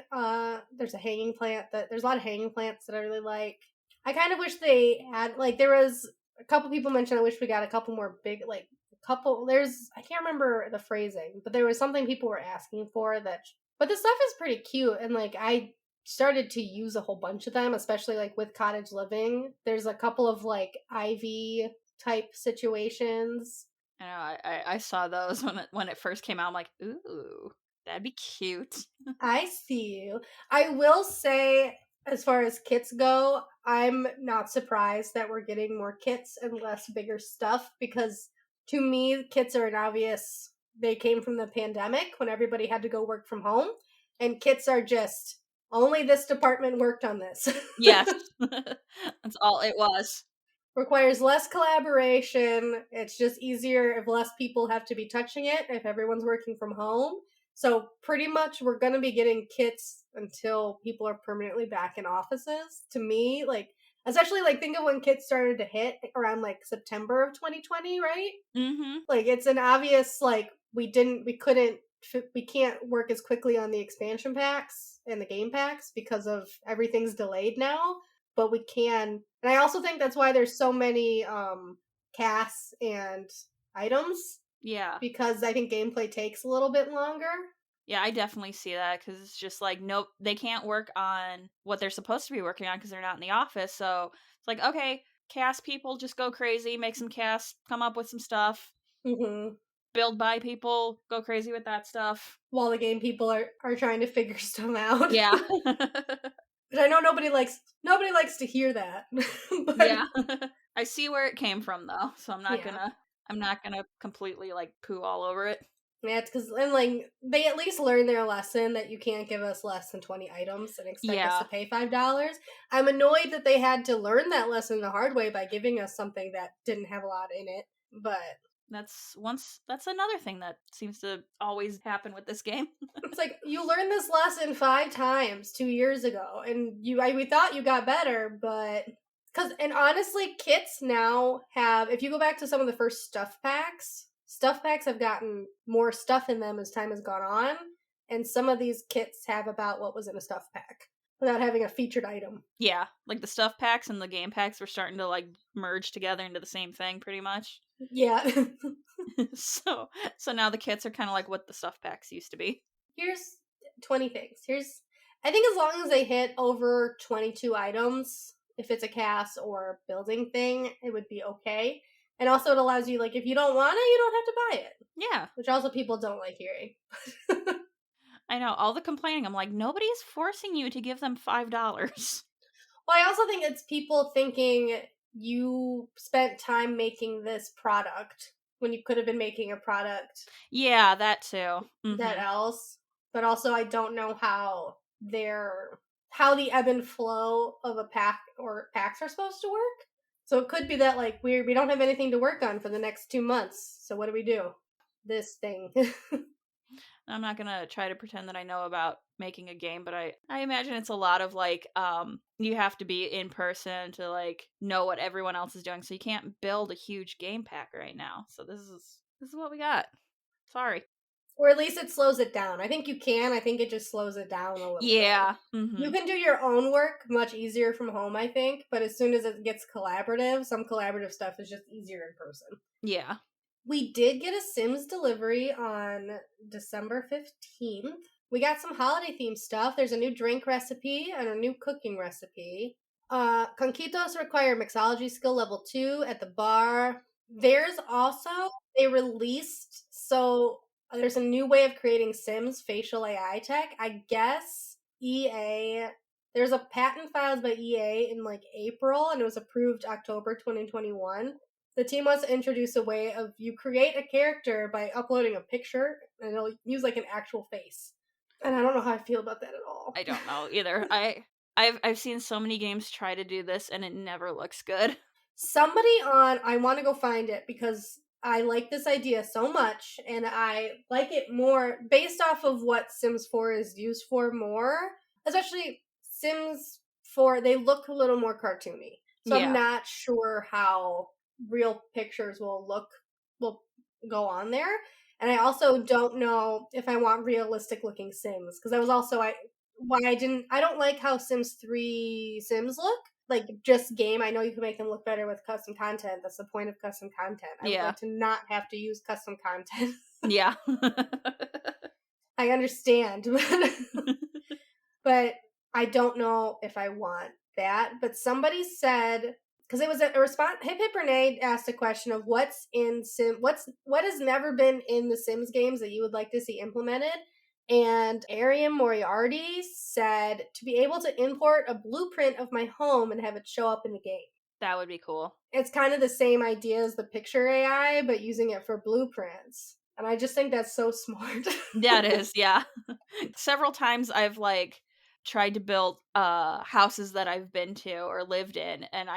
plant there's a lot of hanging plants that I really like. I kind of wish they had, like, there was a couple people mentioned I wish we got a couple more big, like, I can't remember the phrasing, but there was something people were asking for but the stuff is pretty cute, and, like, I started to use a whole bunch of them, especially, like, with cottage living. There's a couple of, like, ivy type situations. I know, I saw those when it first came out. I'm like, ooh, that'd be cute. I see you. I will say, as far as kits go, I'm not surprised that we're getting more kits and less bigger stuff, because to me, kits are they came from the pandemic when everybody had to go work from home, and kits are just, only this department worked on this. Yes. That's all it was. Requires less collaboration. It's just easier if less people have to be touching it, if everyone's working from home. So pretty much we're going to be getting kits until people are permanently back in offices. To me, like, especially like think of when kits started to hit around like September of 2020, right? Mm-hmm. Like it's an obvious like we can't work as quickly on the expansion packs and the game packs because of everything's delayed now, but we can. And I also think that's why there's so many casts and items, Yeah. because I think gameplay takes a little bit longer. Yeah, I definitely see that because it's just like, nope, they can't work on what they're supposed to be working on because they're not in the office. So it's like, okay, cast people just go crazy, make some casts, come up with some stuff, Mm-hmm. build by people, go crazy with that stuff. While the game people are trying to figure stuff out. Yeah. But I know nobody likes to hear that. But Yeah. I see where it came from though, so yeah. I'm not gonna completely like poo all over it. Yeah, it's because and like they at least learned their lesson that you can't give us less than 20 items and expect us Yeah. to pay $5. I'm annoyed that they had to learn that lesson the hard way by giving us something that didn't have a lot in it. But That's another thing that seems to always happen with this game. it's like you learned this lesson 5 times 2 years ago, and we thought you got better, but and honestly, kits now have, if you go back to some of the first stuff packs have gotten more stuff in them as time has gone on, and some of these kits have about what was in a stuff pack without having a featured item. Yeah, like the stuff packs and the game packs were starting to like merge together into the same thing pretty much. Yeah. so so now the kits are kind of like what the stuff packs used to be. Here's 20 things. I think as long as they hit over 22 items, if it's a cast or building thing, it would be okay. And also it allows you, like, if you don't want it, you don't have to buy it. Yeah. Which also people don't like hearing. I know, all the complaining, I'm like, nobody's forcing you to give them $5. Well, I also think it's people thinking you spent time making this product when you could have been making a product Yeah, that too. that else. But also I don't know how the ebb and flow of a pack or packs are supposed to work. So it could be that like we don't have anything to work on for the next 2 months. So what do we do? This thing. I'm not gonna try to pretend that I know about making a game, but I imagine it's a lot of like you have to be in person to like know what everyone else is doing. So you can't build a huge game pack right now. So this is what we got. Sorry. Or at least it slows it down. I think you can. I think it just slows it down a little Yeah. bit. Mm-hmm. You can do your own work much easier from home, I think. But as soon as it gets collaborative, some collaborative stuff is just easier in person. Yeah. We did get a Sims delivery on December 15th. We got some holiday themed stuff. There's a new drink recipe and a new cooking recipe. Conquitos require mixology skill level 2 at the bar. There's also, they released, so there's a new way of creating Sims facial AI tech. I guess there's a patent filed by EA in like April and it was approved October 2021. The team wants to introduce a way of you create a character by uploading a picture and it'll use like an actual face. And I don't know how I feel about that at all. I don't know either. I've seen so many games try to do this and it never looks good. I want to go find it because I like this idea so much and I like it more based off of what Sims 4 is used for more. Especially Sims 4, they look a little more cartoony. So yeah. I'm not sure how real pictures will go on there. And I also don't know if I want realistic looking Sims because that was also I don't like how Sims 3 Sims look. Like just game, I know you can make them look better with custom content. That's the point of custom content. I would like to not have to use custom content. Yeah. I understand. But I don't know if I want that. But somebody said, because it was a response, Hip Hip Renee asked a question of what has never been in the Sims games that you would like to see implemented. And Ariam Moriarty said to be able to import a blueprint of my home and have it show up in the game. That would be cool. It's kind of the same idea as the picture AI, but using it for blueprints. And I just think that's so smart. That is, yeah. Several times I've like tried to build houses that I've been to or lived in, and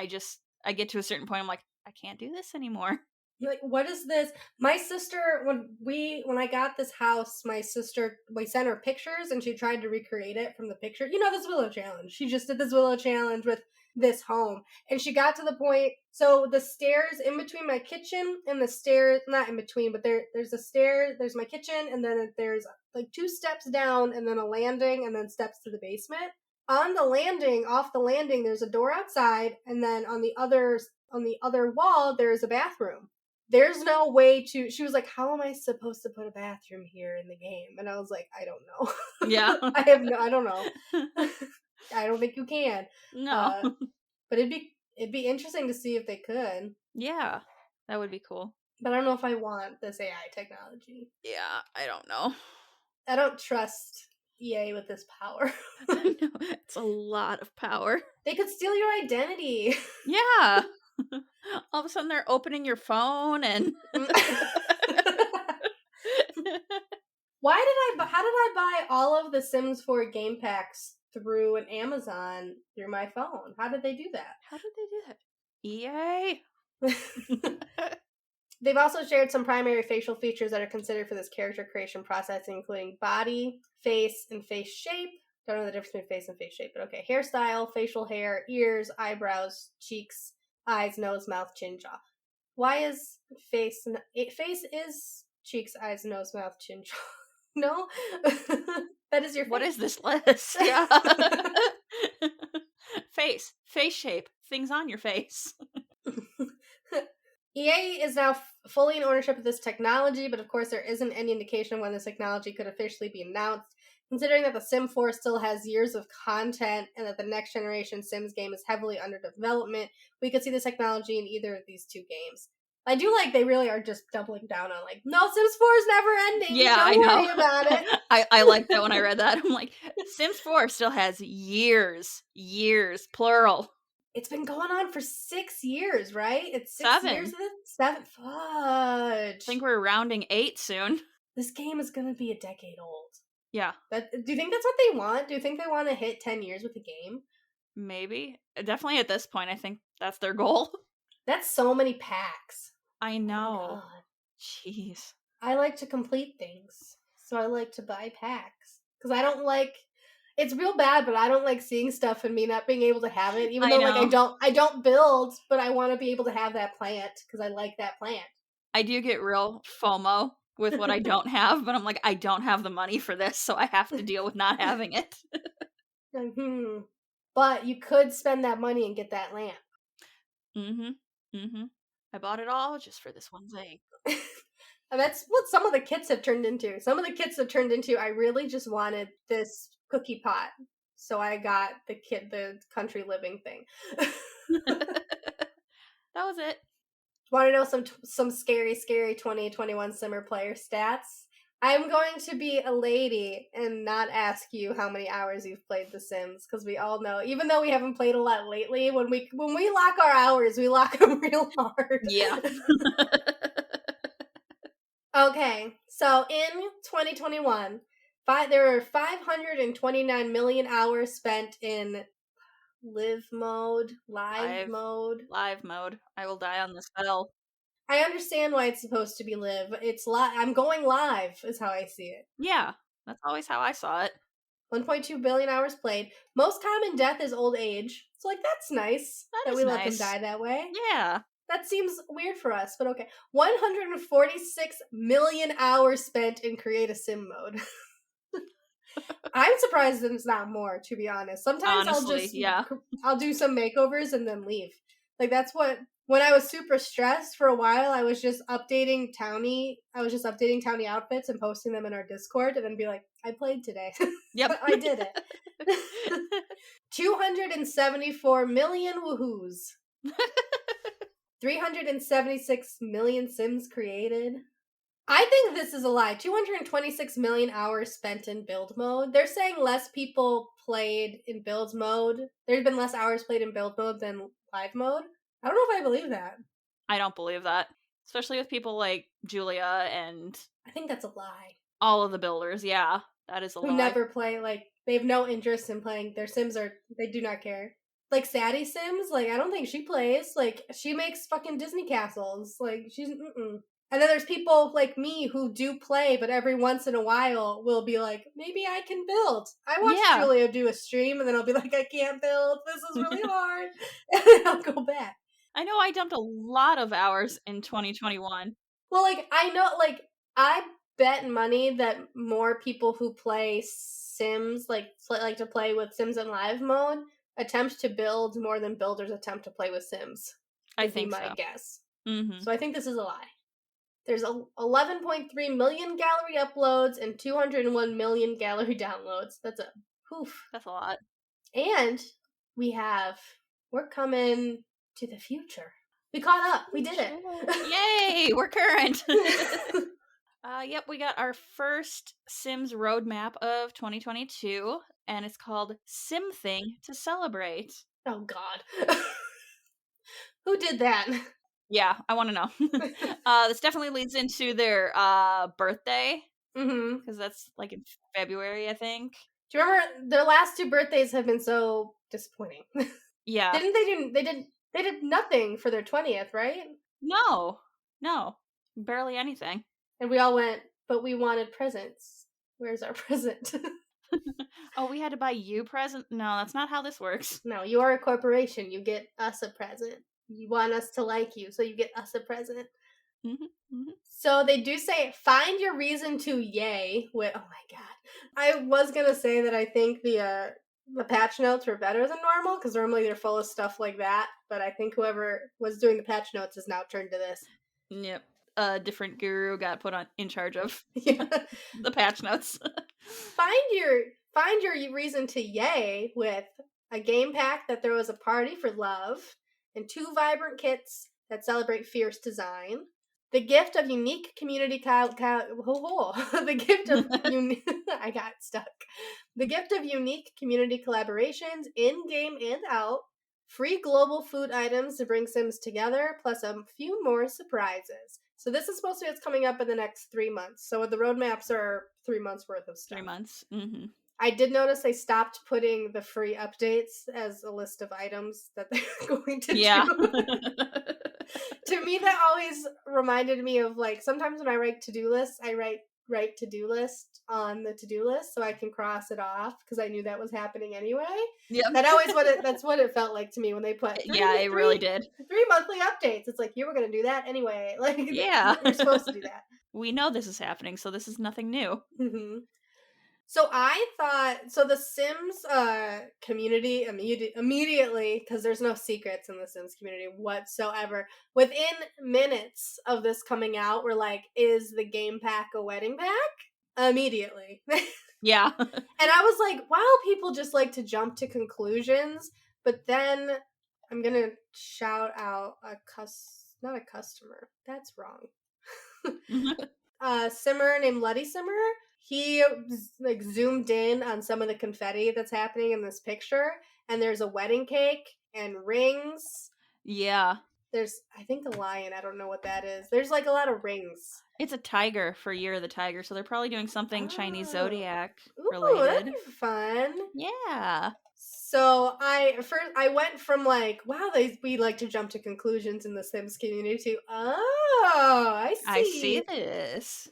I get to a certain point, I'm like, I can't do this anymore. Like, what is this? My sister, when I got this house, my sister, we sent her pictures and she tried to recreate it from the picture. You know, this Willow challenge. She just did this Willow challenge with this home. And she got to the point, so the stairs in between my kitchen and the stairs, not in between, but there's a stair, there's my kitchen, and then there's like 2 steps down and then a landing and then steps to the basement. On the landing, off the landing, there's a door outside, and then on the other wall, there's a bathroom. There's no way to. She was like, "How am I supposed to put a bathroom here in the game?" And I was like, "I don't know. Yeah. I don't know. I don't think you can." No. But it'd be interesting to see if they could. Yeah, that would be cool. But I don't know if I want this AI technology. Yeah, I don't know. I don't trust EA with this power. No, it's a lot of power. They could steal your identity. Yeah. All of a sudden they're opening your phone and How did I buy all of the Sims 4 game packs through an Amazon through my phone? How did they do that? How did they do that? EA? They've also shared some primary facial features that are considered for this character creation process, including body, face, and face shape. Don't know the difference between face and face shape, but okay. Hairstyle, facial hair, ears, eyebrows, cheeks, eyes, nose, mouth, chin, jaw. Why is face is cheeks, eyes, nose, mouth, chin, jaw? No? That is your face. What is this list? Yeah. Face shape, things on your face. EA is now fully in ownership of this technology, but of course there isn't any indication of when this technology could officially be announced. Considering that The Sim 4 still has years of content and that the next generation Sims game is heavily under development, we could see this technology in either of these 2 games. I do like they really are just doubling down on like, no, Sims 4 is never ending. Yeah, Don't I know. worry about it. I like that when I read that. I'm like, Sims 4 still has years, plural. It's been going on for 6 years, right? It's 6 7. years of it? 7. Fudge. I think we're rounding 8 soon. This game is going to be a decade old. Yeah. Do you think that's what they want? Do you think they want to hit 10 years with the game? Maybe. Definitely at this point, I think that's their goal. That's so many packs. I know. Oh my God. Jeez. I like to complete things, so I like to buy packs. Because I don't like... It's real bad, but I don't like seeing stuff and me not being able to have it. Even though like I don't build, but I want to be able to have that plant because I like that plant. I do get real FOMO with what I don't have, but I'm like, I don't have the money for this, so I have to deal with not having it. But you could spend that money and get that lamp. I bought it all just for this one thing. And that's what some of the kits have turned into. I really just wanted this cookie pot, so I got the country living thing. That was it. Want to know some scary 2021 Simmer player stats? I'm going to be a lady and not ask you how many hours you've played The Sims, because we all know, even though we haven't played a lot lately, when we lock our hours, we lock them real hard. Yeah. Okay, so in 2021, there were 529 million hours spent in live mode. I will die on this hill. I understand why it's supposed to be live. It's I'm going live, is how I see it. Yeah, that's always how I saw it. 1.2 billion hours played. Most common death is old age. So, like, that's nice that we let them die that way. Yeah. That seems weird for us, but okay. 146 million hours spent in Create a Sim mode. I'm surprised that it's not more, to be honest. Sometimes honestly, I'll do some makeovers and then leave. Like, that's what... When I was super stressed for a while, I was just updating Townie. Outfits and posting them in our Discord, and then be like, I played today. Yep. I did it. 274 million woohoos. 376 million Sims created. I think this is a lie. 226 million hours spent in build mode. They're saying less people played in build mode. There's been less hours played in build mode than live mode. I don't know if I believe that. I don't believe that. Especially with people like Julia and... I think that's a lie. All of the builders, yeah. That is a lie. Who never play, like, they have no interest in playing. Their Sims they do not care. Like Sadie Sims, like I don't think she plays. Like she makes fucking Disney castles. Like she's And then there's people like me who do play, but every once in a while will be like, maybe I can build. I watched Yeah. Julia do a stream, and then I'll be like, I can't build. This is really hard, and then I'll go back. I know I dumped a lot of hours in 2021. Well, like I know, like I bet money that more people who play Sims, like to play with Sims in live mode, attempt to build more than builders attempt to play with Sims. I Would think be my so. guess. Mm-hmm. So I think this is a lie. There's 11.3 million gallery uploads and 201 million gallery downloads. That's a poof. That's a lot. And we're coming to the future. We caught up. We did it. Yay! We're current. Yep, we got our first Sims roadmap of 2022, and it's called Sim-Thing to Celebrate. Oh, God. Who did that? Yeah, I want to know. This definitely leads into their birthday, because that's like in February, I think. Do you remember their last 2 birthdays have been so disappointing? Yeah. They did nothing for their 20th, right? No, barely anything. And we all went, but we wanted presents. Where's our present? Oh, we had to buy you present? No, that's not how this works. No, you are a corporation. You get us a present. You want us to like you, so you get us a present. So they do say, find your reason to yay. Oh my God. I was going to say that I think the patch notes were better than normal, because normally they're full of stuff like that. But I think whoever was doing the patch notes has now turned to this. Yep. A different guru got put in charge of the patch notes. Find your reason to yay with a game pack that there was a party for love, and 2 vibrant kits that celebrate fierce design. The gift of unique community the gift of I got stuck. The gift of unique community collaborations in game and out. Free global food items to bring Sims together, plus a few more surprises. So this is supposed to be what's coming up in the next 3 months. So the roadmaps are 3 months worth of stuff. 3 months. Mm-hmm. I did notice they stopped putting the free updates as a list of items that they're going to do. To me, that always reminded me of, like, sometimes when I write to-do lists, I write to-do list on the to-do list so I can cross it off, because I knew that was happening anyway. Yep. That's what it felt like to me when they put it really did. 3 monthly updates. It's like, you were going to do that anyway. Like, yeah, you're supposed to do that. We know this is happening, so this is nothing new. Mm-hmm. So I thought, the Sims community immediately, because there's no secrets in the Sims community whatsoever, within minutes of this coming out, we're like, is the game pack a wedding pack? Immediately. Yeah. And I was like, wow, people just like to jump to conclusions. But then I'm going to shout out not a customer. That's wrong. Simmer named Letty Simmer. He like zoomed in on some of the confetti that's happening in this picture, and there's a wedding cake and rings. Yeah. There's, I think, a lion. I don't know what that is. There's like a lot of rings. It's a tiger for Year of the Tiger, so they're probably doing something Chinese zodiac related. Ooh, that'd be fun. Yeah. So I went from like, wow, we like to jump to conclusions in the Sims community to, I see. I see this.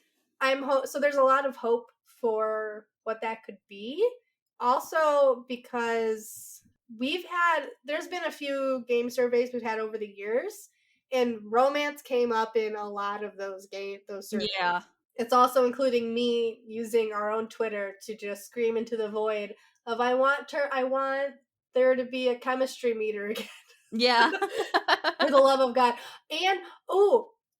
So there's a lot of hope for what that could be. Also, because there's been a few game surveys we've had over the years, and romance came up in a lot of those surveys. Yeah. It's also including me using our own Twitter to just scream into the void of, I want there to be a chemistry meter again. Yeah. For the love of God. And,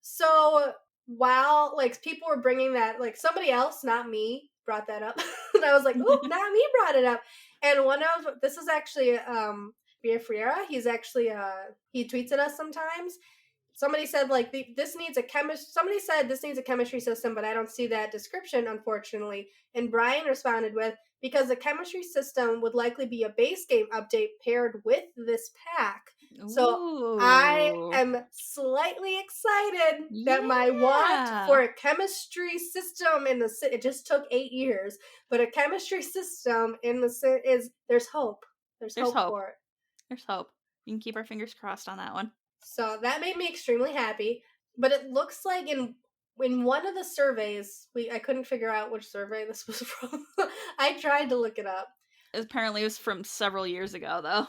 so while, like, people were bringing that, like, somebody else, not me, brought that up. And I was like, not me brought it up. And this is actually, Via Friera. He's actually, he tweets at us sometimes. Somebody said, like, somebody said this needs a chemistry system, but I don't see that description, unfortunately. And Brian responded with, because the chemistry system would likely be a base game update paired with this pack. Ooh. So I am slightly excited that my want for a chemistry system it just took 8 years, but a chemistry system in the there's hope. There's hope for it. There's hope. You can keep our fingers crossed on that one. So that made me extremely happy. But it looks like in one of the surveys, I couldn't figure out which survey this was from. I tried to look it up. Apparently, it was from several years ago, though.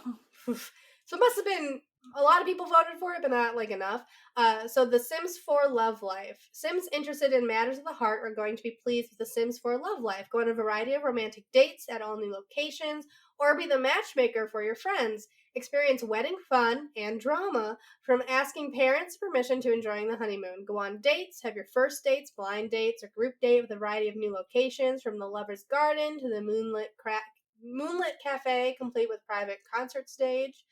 So it must have been a lot of people voted for it, but not like enough. So The Sims 4 Love Life. Sims interested in matters of the heart are going to be pleased with The Sims 4 Love Life. Go on a variety of romantic dates at all new locations, or be the matchmaker for your friends. Experience wedding fun and drama from asking parents' permission to enjoying the honeymoon. Go on dates, have your first dates, blind dates, or group date with a variety of new locations, from the lover's garden to the moonlit cafe, complete with private concert stage.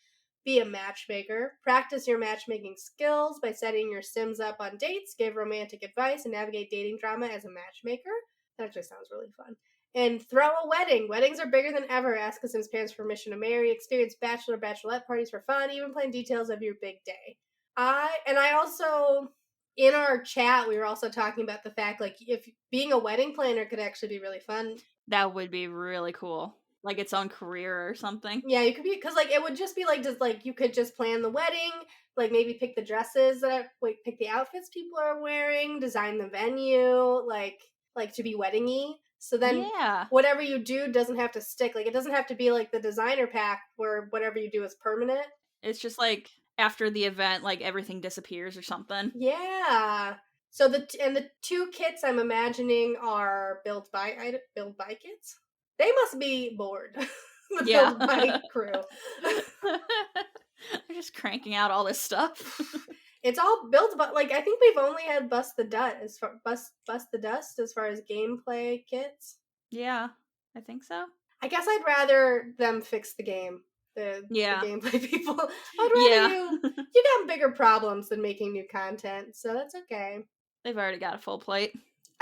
Be a matchmaker. Practice your matchmaking skills by setting your Sims up on dates, give romantic advice, and navigate dating drama as a matchmaker. That actually sounds really fun. And throw a wedding. Weddings are bigger than ever. Ask a Sims parents' permission to marry. Experience bachelorette parties for fun. Even plan details of your big day. I also, in our chat, we were also talking about the fact, like, if being a wedding planner could actually be really fun. That would be really cool. Like its own career or something. Yeah, you could be, because like it would just be like, just like you could just plan the wedding, like maybe pick the dresses pick the outfits people are wearing, design the venue, like to be weddingy. So then whatever you do doesn't have to stick. Like it doesn't have to be like the designer pack where whatever you do is permanent. It's just like after the event, like everything disappears or something. Yeah. So the two kits I'm imagining are built by kits. They must be bored. The Build by crew. They're just cranking out all this stuff. It's all built, but like I think we've only had Bust the Dust as far as gameplay kits. Yeah, I think so. I guess I'd rather them fix the game. The gameplay people. I'd rather you got bigger problems than making new content, so that's okay. They've already got a full plate.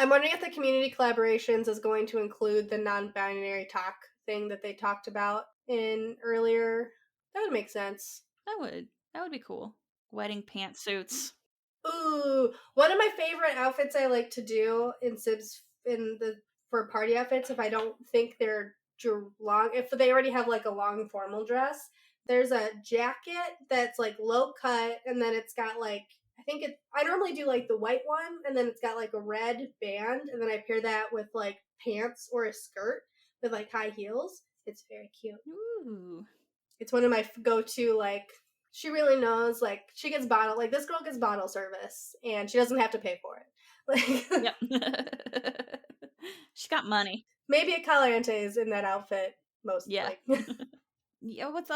I'm wondering if the community collaborations is going to include the non-binary talk thing that they talked about in earlier. That would make sense. That would be cool. Wedding pantsuits. Ooh, one of my favorite outfits I like to do in Sims for party outfits, if I don't think they're long, if they already have like a long formal dress, there's a jacket that's like low cut, and then it's got like, I normally do like the white one, and then it's got like a red band, and then I pair that with like pants or a skirt with like high heels. It's very cute. Ooh. It's one of my go-to, like, she really knows, like, she gets this girl gets bottle service, and she doesn't have to pay for it. Like, yep. She's got money. Maybe a Caliente is in that outfit, mostly. Yeah. Yeah, with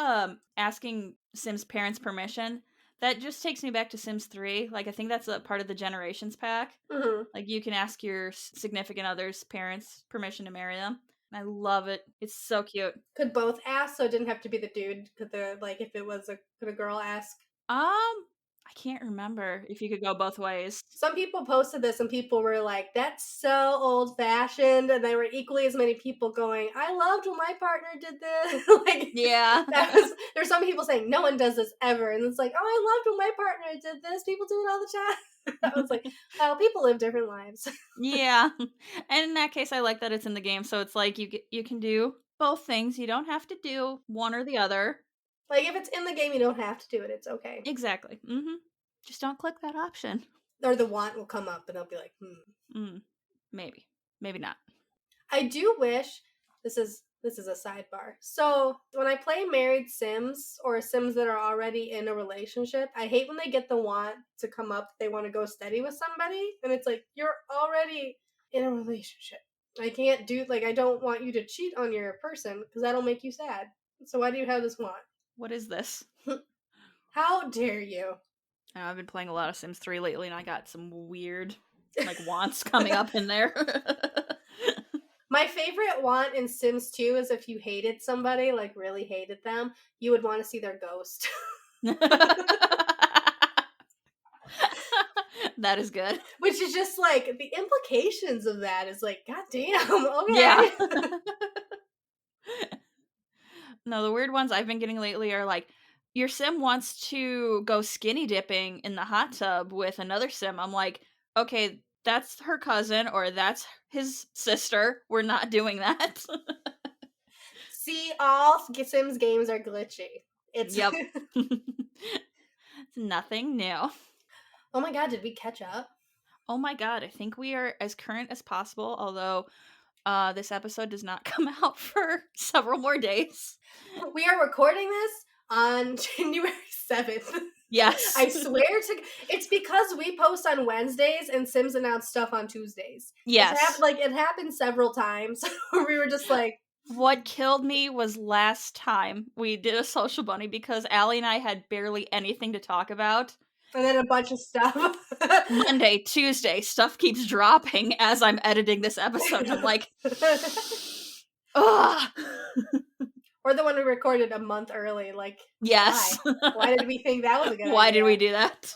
asking Sims parents' permission, that just takes me back to Sims 3. Like, I think that's a part of the Generations pack. Mm-hmm. Like, you can ask your significant other's parents permission to marry them. I love it. It's so cute. Could both ask, so it didn't have to be the dude? Could a girl ask? I can't remember if you could go both ways. Some people posted this and people were like, that's so old fashioned, and there were equally as many people going, I loved when my partner did this. Like, yeah. There's some people saying no one does this ever, and it's like, oh, I loved when my partner did this. People do it all the time. I was like, oh, people live different lives. Yeah. And in that case, I like that it's in the game, so it's like you can do both things. You don't have to do one or the other. Like, if it's in the game, you don't have to do it. It's okay. Exactly. Mm-hmm. Just don't click that option. Or the want will come up, and they'll be like, Maybe. Maybe not. I do wish, this is a sidebar. So, when I play married Sims, or Sims that are already in a relationship, I hate when they get the want to come up, they want to go steady with somebody, and it's like, you're already in a relationship. I can't I don't want you to cheat on your person, because that'll make you sad. So why do you have this want? What is this? How dare you? I've been playing a lot of Sims 3 lately, and I got some weird, like, wants coming up in there. My favorite want in Sims 2 is if you hated somebody, like really hated them, you would want to see their ghost. That is good. Which is just like, the implications of that is like, goddamn, okay. Yeah. No, the weird ones I've been getting lately are like, your Sim wants to go skinny dipping in the hot tub with another Sim. I'm like, okay, that's her cousin or that's his sister. We're not doing that. See, all Sims games are glitchy. It's Yep. It's nothing new. Oh my god, did we catch up? Oh my god, I think we are as current as possible, although this episode does not come out for several more days. We are recording this on January 7th. Yes. I swear to it's because we post on Wednesdays and Sims announce stuff on Tuesdays. Yes. It happened several times where we were just like, what killed me was last time we did a social bunny because Allie and I had barely anything to talk about. and then a bunch of stuff. Monday, Tuesday, stuff keeps dropping as I'm editing this episode. I'm like, ugh. Or the one we recorded a month early. Like, Yes. Why did we think that was a good idea? Why did we do that?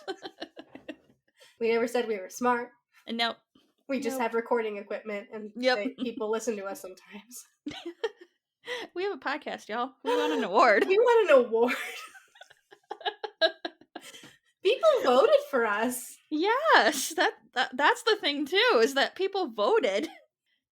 We never said we were smart. Nope. We just have recording equipment and people listen to us sometimes. We have a podcast, y'all. We won an award. We won an award. People voted for us. Yes, that's the thing too, is that people voted.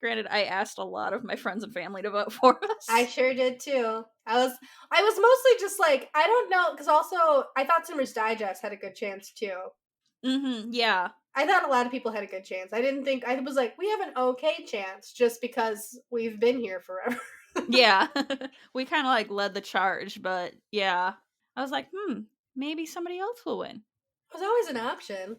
Granted, I asked a lot of my friends and family to vote for us. I sure did too. I was mostly just like, I don't know, because also I thought Simmers Digest had a good chance too. Yeah. I thought a lot of people had a good chance. I was like, we have an okay chance just because we've been here forever. Yeah. We kind of like led the charge, but yeah. I was like, maybe somebody else will win. It was always an option.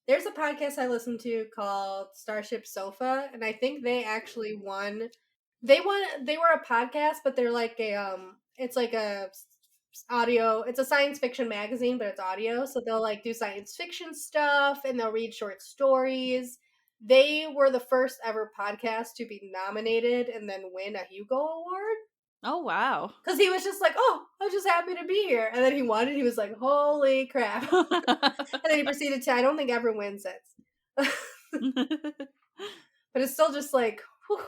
There's a podcast I listen to called Starship Sofa, and I think they actually won. They were a podcast, but they're like it's like a audio. It's a science fiction magazine, but it's audio. So they'll like do science fiction stuff, and they'll read short stories. They were the first ever podcast to be nominated and then win a Hugo Award. Oh, wow. Because he was just like, oh, I'm just happy to be here. And then he won it. He was like, holy crap. And then he proceeded to, I don't think ever wins it. But it's still just like, whew,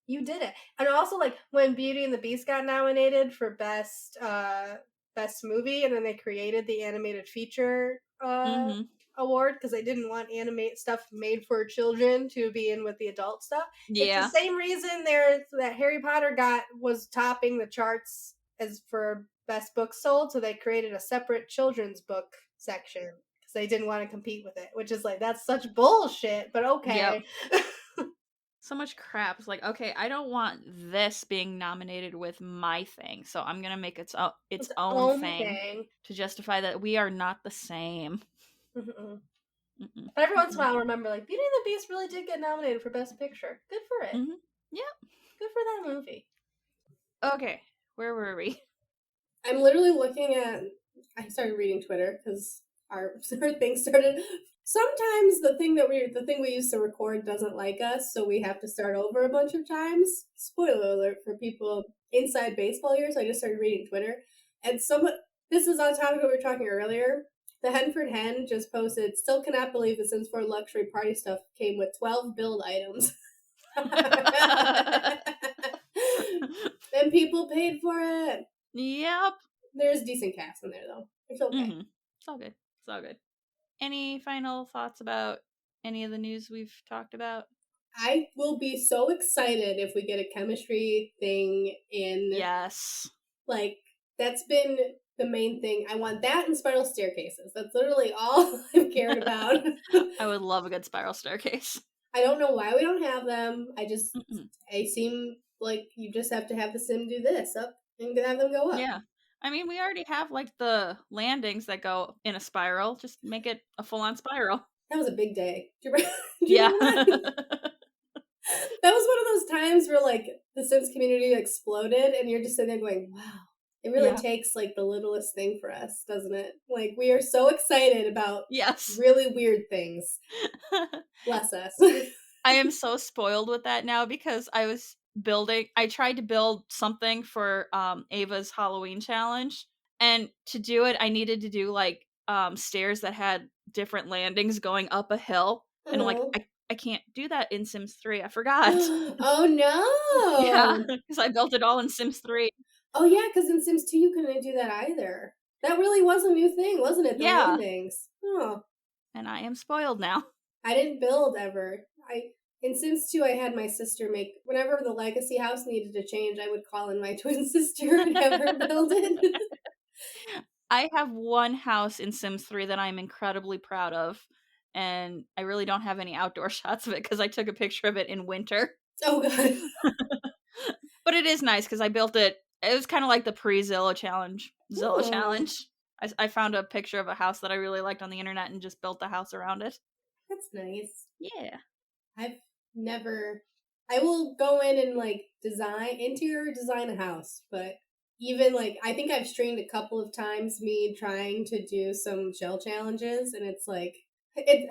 you did it. And also, like, when Beauty and the Beast got nominated for best movie, and then they created the animated feature award because they didn't want animate stuff made for children to be in with the adult stuff. Yeah. It's the same reason that Harry Potter was topping the charts as for best book sold, so they created a separate children's book section because they didn't want to compete with it, which is like, that's such bullshit, but okay. Yep. So much crap. It's like, okay, I don't want this being nominated with my thing, so I'm gonna make its own thing to justify that we are not the same. But every once in a while, remember, like, Beauty and the Beast really did get nominated for Best Picture. Good for it. Yep. Good for that movie. Okay, where were we? I'm literally looking at... I started reading Twitter because our thing started... Sometimes the thing we used to record doesn't like us, so we have to start over a bunch of times. Spoiler alert for people inside baseball here, so I just started reading Twitter. And this is on top of what we were talking earlier. The Henford Hen just posted, still cannot believe the Sims 4 luxury party stuff came with 12 build items. And people paid for it. Yep. There's decent cast in there, though. It's okay. It's all good. It's all good. Any final thoughts about any of the news we've talked about? I will be so excited if we get a chemistry thing in. Yes. Like, that's been the main thing. I want that and spiral staircases. That's literally all I've cared about. I would love a good spiral staircase. I don't know why we don't have them. I seem like you just have to have the sim do this up and have them go up. Yeah. I mean, we already have, like, the landings that go in a spiral. Just make it a full-on spiral. That was a big day. Do you yeah. remember that was one of those times where, like, the Sims community exploded, and you're just sitting there going, wow. It really takes, like, the littlest thing for us, doesn't it? Like, we are so excited about really weird things. Bless us. I am so spoiled with that now because I tried to build something for Ava's Halloween challenge, and to do it I needed to do like stairs that had different landings going up a hill, and I'm like, I can't do that in Sims 3. I forgot. Oh no. Yeah, because I built it all in Sims 3. Oh yeah, because in Sims 2 you couldn't do that either. That really was a new thing, wasn't it? The landings. Oh. And I am spoiled now. I didn't build ever. In Sims 2, I had my sister make, whenever the legacy house needed to change, I would call in my twin sister and have her build it. I have one house in Sims 3 that I'm incredibly proud of, and I really don't have any outdoor shots of it because I took a picture of it in winter. Oh, God. But it is nice because I built it. It was kind of like the pre-Zillow challenge. Zillow Ooh. challenge. I found a picture of a house that I really liked on the internet and just built the house around it. That's nice. Yeah. I've never. I will go in and like interior design a house, but even like I think I've streamed a couple of times me trying to do some shell challenges, and it's like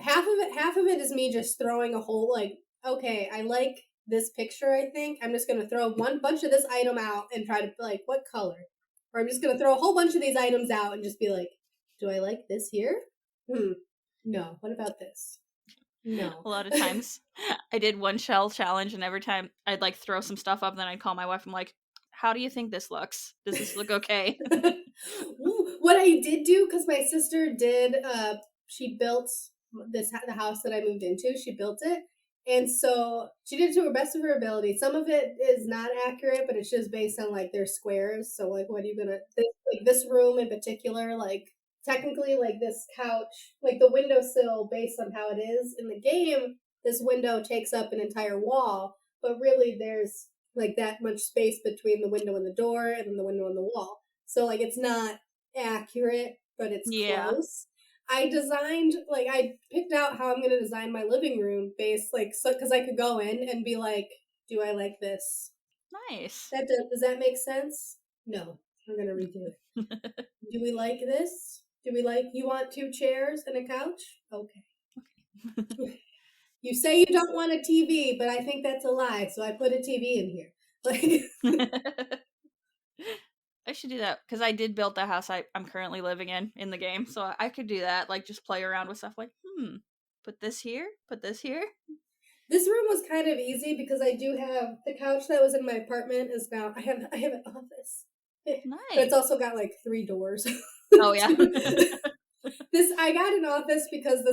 half of it is me just throwing a whole like, okay, I like this picture. I think I'm just gonna throw one bunch of this item out and try to like what color, or I'm just gonna throw a whole bunch of these items out and just be like, do I like this here? No. What about this? No. A lot of times I did one shell challenge, and every time I'd like throw some stuff up, and then I'd call my wife. I'm like, how do you think this looks? Does this look okay? What I did do, because my sister did, she built the house that I moved into. She built it, and so she did it to her best of her ability. Some of it is not accurate, but it's just based on like their squares. So like, what are you gonna like this room in particular? Like technically, like this couch, like the windowsill, based on how it is in the game, this window takes up an entire wall, but really there's like that much space between the window and the door and then the window and the wall. So like it's not accurate, but it's close. I designed like I picked out how I'm going to design my living room based like so because I could go in and be like, do I like this? Nice. Does that make sense? No, I'm going to redo it. Do we like this? Do we like you want 2 chairs and a couch? Okay. You say you don't want a TV, but I think that's a lie, so I put a TV in here. Like I should do that because I did build the house I'm currently living in the game, so I could do that. Like just play around with stuff. Like, put this here, put this here. This room was kind of easy because I do have the couch that was in my apartment is now I have an office. Nice. But it's also got like 3 doors. Oh yeah. I got an office because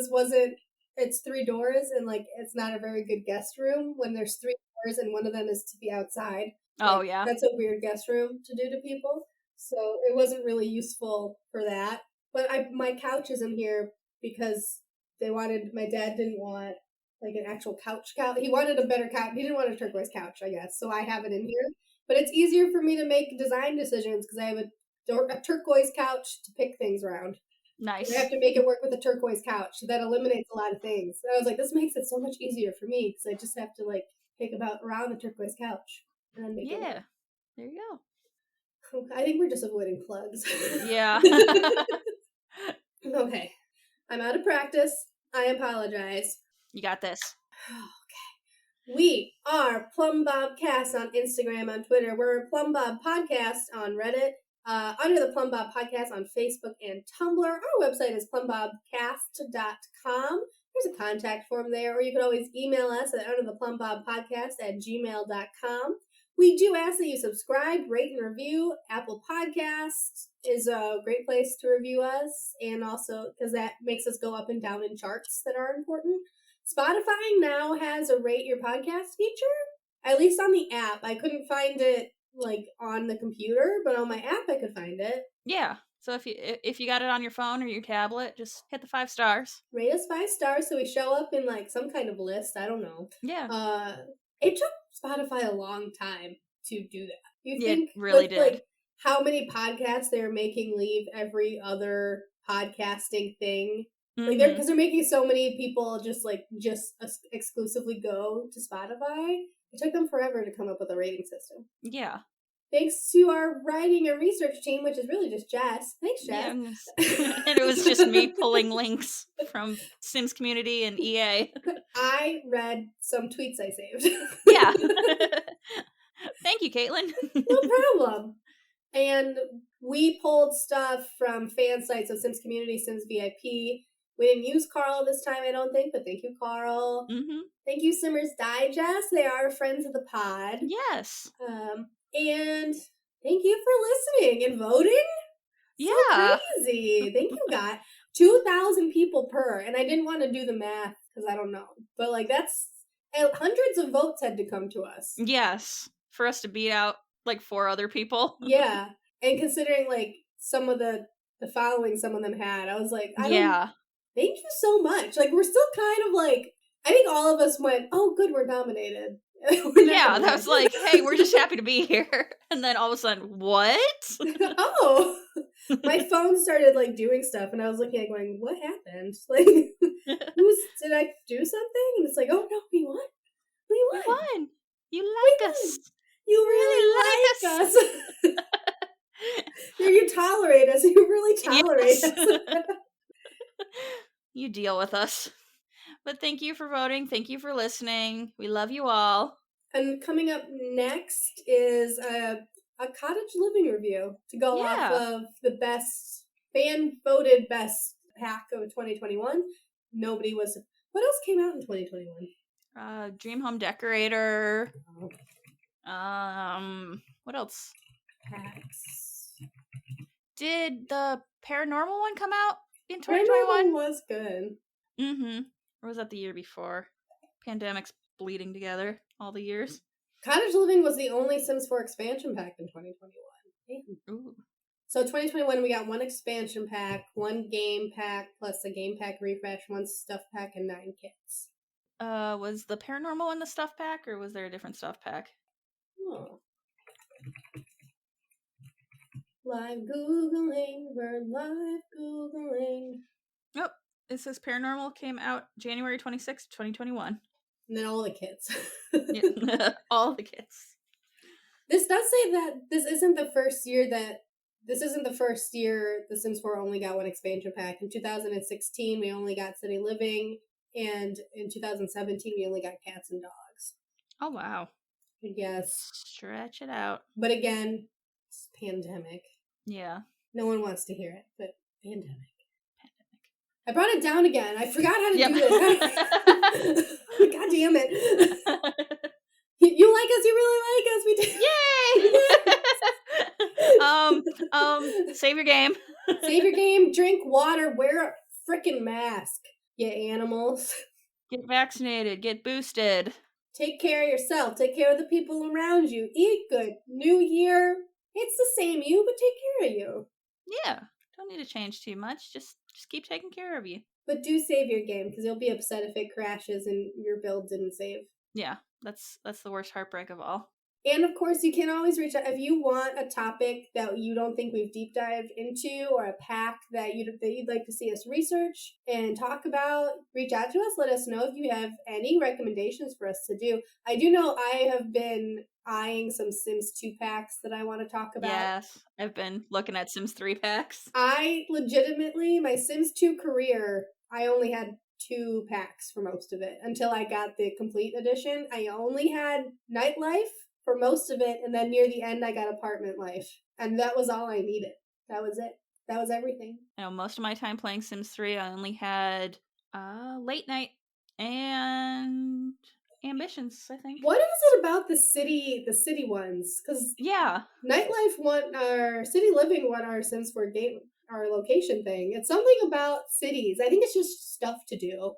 it's 3 doors and like it's not a very good guest room when there's 3 doors and one of them is to be outside. Oh like, yeah. That's a weird guest room to do to people. So it wasn't really useful for that. But my couch is in here because my dad didn't want like an actual couch. He wanted a better couch. He didn't want a turquoise couch, I guess. So I have it in here. But it's easier for me to make design decisions because I have a turquoise couch to pick things around. Nice. I have to make it work with a turquoise couch. So that eliminates a lot of things. So I was like, this makes it so much easier for me because I just have to like pick around the turquoise couch and then make it work. There you go. I think we're just avoiding plugs. Yeah. Okay. I'm out of practice. I apologize. You got this. Okay. We are Plum Bob Cast on Instagram, on Twitter. We're Plum Bob Podcast on Reddit. Under the Plum Bob Podcast on Facebook and Tumblr. Our website is plumbobcast.com. There's a contact form there, or you can always email us at undertheplumbobpodcast@gmail.com. We do ask that you subscribe, rate, and review. Apple Podcasts is a great place to review us, and also because that makes us go up and down in charts that are important. Spotify now has a rate your podcast feature, at least on the app. I couldn't find it like on the computer, but on my app I could find it. Yeah. So if you got it on your phone or your tablet, just hit the 5 stars. Rate us 5 stars so we show up in like some kind of list. I don't know. Yeah. It took Spotify a long time to do that. You think it really did. Like how many podcasts they're making leave every other podcasting thing? Mm-hmm. Like because they're making so many people just exclusively go to Spotify. It took them forever to come up with a rating system. Yeah. Thanks to our writing and research team, which is really just Jess. Thanks, Jess. Yeah, and it was just me pulling links from Sims Community and EA. I read some tweets I saved. Yeah. Thank you, Caitlin. No problem. And we pulled stuff from fan sites of Sims Community, Sims VIP. We didn't use Carl this time, I don't think, but thank you, Carl. Mm-hmm. Thank you, Simmers Digest. They are friends of the pod. Yes. And thank you for listening and voting. Yeah. So crazy. Thank you, God. 2,000 people per. And I didn't want to do the math because I don't know. But like that's And hundreds of votes had to come to us. Yes. For us to beat out like 4 other people. Yeah. And considering like some of the following some of them had, I was like, Yeah. thank you so much. Like, we're still kind of like, I think all of us went, oh, good, we're nominated. Yeah, that was like, hey, we're just happy to be here. And then all of a sudden, what? Oh, my phone started like doing stuff, and I was looking at it going, what happened? Like, did I do something? And it's like, oh no, we won. We We won. won. You like us. You really like us. You tolerate us. You really tolerate us. You deal with us. But thank you for voting. Thank you for listening. We love you all. And coming up next is a cottage living review to go off of the best fan voted best pack of 2021. Nobody was. What else came out in 2021? Dream Home Decorator. Oh. What else? Packs. Did the Paranormal one come out in 2021? Paranormal was good. Mm-hmm. Or was that the year before? Pandemic's bleeding together all the years. Cottage Living was the only Sims 4 expansion pack in 2021. Ooh. So 2021, we got 1 expansion pack, 1 game pack, plus a game pack refresh, 1 stuff pack, and 9 kits. Was the Paranormal one the stuff pack, or was there a different stuff pack? Oh. Live Googling, we're live Googling. Oh, it says Paranormal came out January 26th, 2021. And then all the kits. Yeah. All the kits. This does say that this isn't the first year The Sims 4 only got 1 expansion pack. In 2016, we only got City Living, and in 2017, we only got Cats and Dogs. Oh, wow. Yes. Stretch it out. But again, it's pandemic. Yeah. No one wants to hear it, but pandemic. I brought it down again. I forgot how to do this. God damn it. You like us, you really like us. We Yay! Save your game. Save your game, drink water, wear a freaking mask, you animals. Get vaccinated, get boosted. Take care of yourself, take care of the people around you, eat good. New year, it's the same you, but take care of you. Yeah, don't need to change too much. Just keep taking care of you. But do save your game, because you'll be upset if it crashes and your build didn't save. Yeah, that's the worst heartbreak of all. And of course, you can always reach out if you want a topic that you don't think we've deep dived into, or a pack that you'd like to see us research and talk about. Reach out to us. Let us know if you have any recommendations for us to do. I do know I have been eyeing some Sims 2 packs that I want to talk about. Yes, I've been looking at Sims 3 packs. I legitimately, my Sims 2 career, I only had 2 packs for most of it until I got the complete edition. I only had Nightlife for most of it, and then near the end I got Apartment Life, and that was all I needed. That was it. That was everything. I know most of my time playing Sims 3, I only had Late Night and Ambitions, I think. What is it about the city ones? Because yeah, Nightlife won our City Living won our Sims 4 game, our location thing. It's something about cities. I think it's just stuff to do with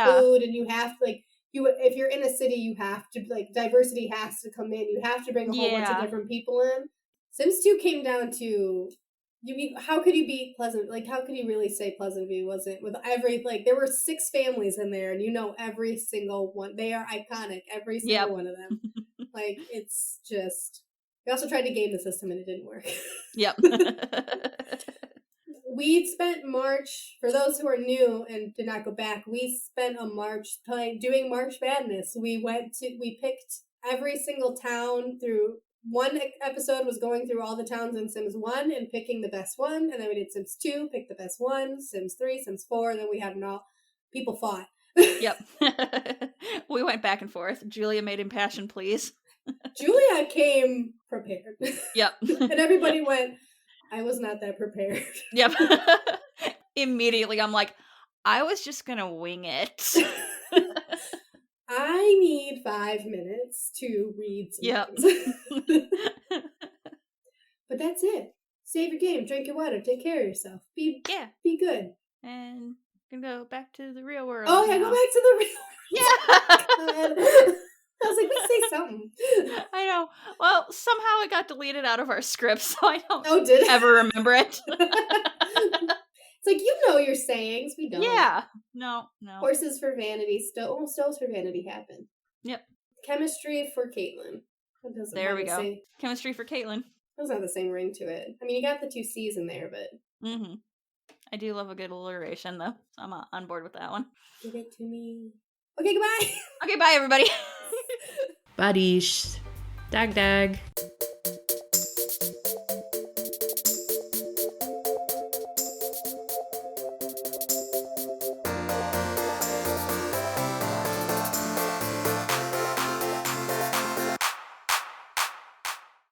food, and you have to if you're in a city, you have to diversity has to come in. You have to bring a whole bunch of different people in. Sims 2 came down to how could you beat Pleasant? How could you really say Pleasant View wasn't with every there were 6 families in there, and every single one. They are iconic, every single one of them. It's just. We also tried to game the system and it didn't work. Yep. We spent March, for those who are new and did not go back, we spent a March doing March Madness. We picked every single town through. One episode was going through all the towns in Sims 1 and picking the best one, and then we did Sims 2, pick the best one, Sims 3, Sims 4, and then we had them all. People fought. Yep. We went back and forth. Julia made impassioned pleas. Julia came prepared. Yep. And everybody went, I was not that prepared. Yep. Immediately, I'm like, I was just gonna wing it. I need 5 minutes to read some things. But that's it. Save your game, drink your water, take care of yourself. Be good. And Can go back to the real world. Oh, yeah, now. go back to the real Yeah. world. I was like, let's say something. I know. Well, somehow it got deleted out of our script, so I don't Oh, did it? ever remember it. It's like, you know your sayings. We don't. Yeah. No. Horses for vanity. Stoves for vanity happen. Yep. Chemistry for Caitlin. That doesn't There have we the go. same- Chemistry for Caitlin. doesn't have the same ring to it. I mean, you got the 2 C's in there, but Mm-hmm. I do love a good alliteration, though. So I'm on board with that one. give it to me. Okay, goodbye. Okay, bye, everybody. Badish. Dag dag.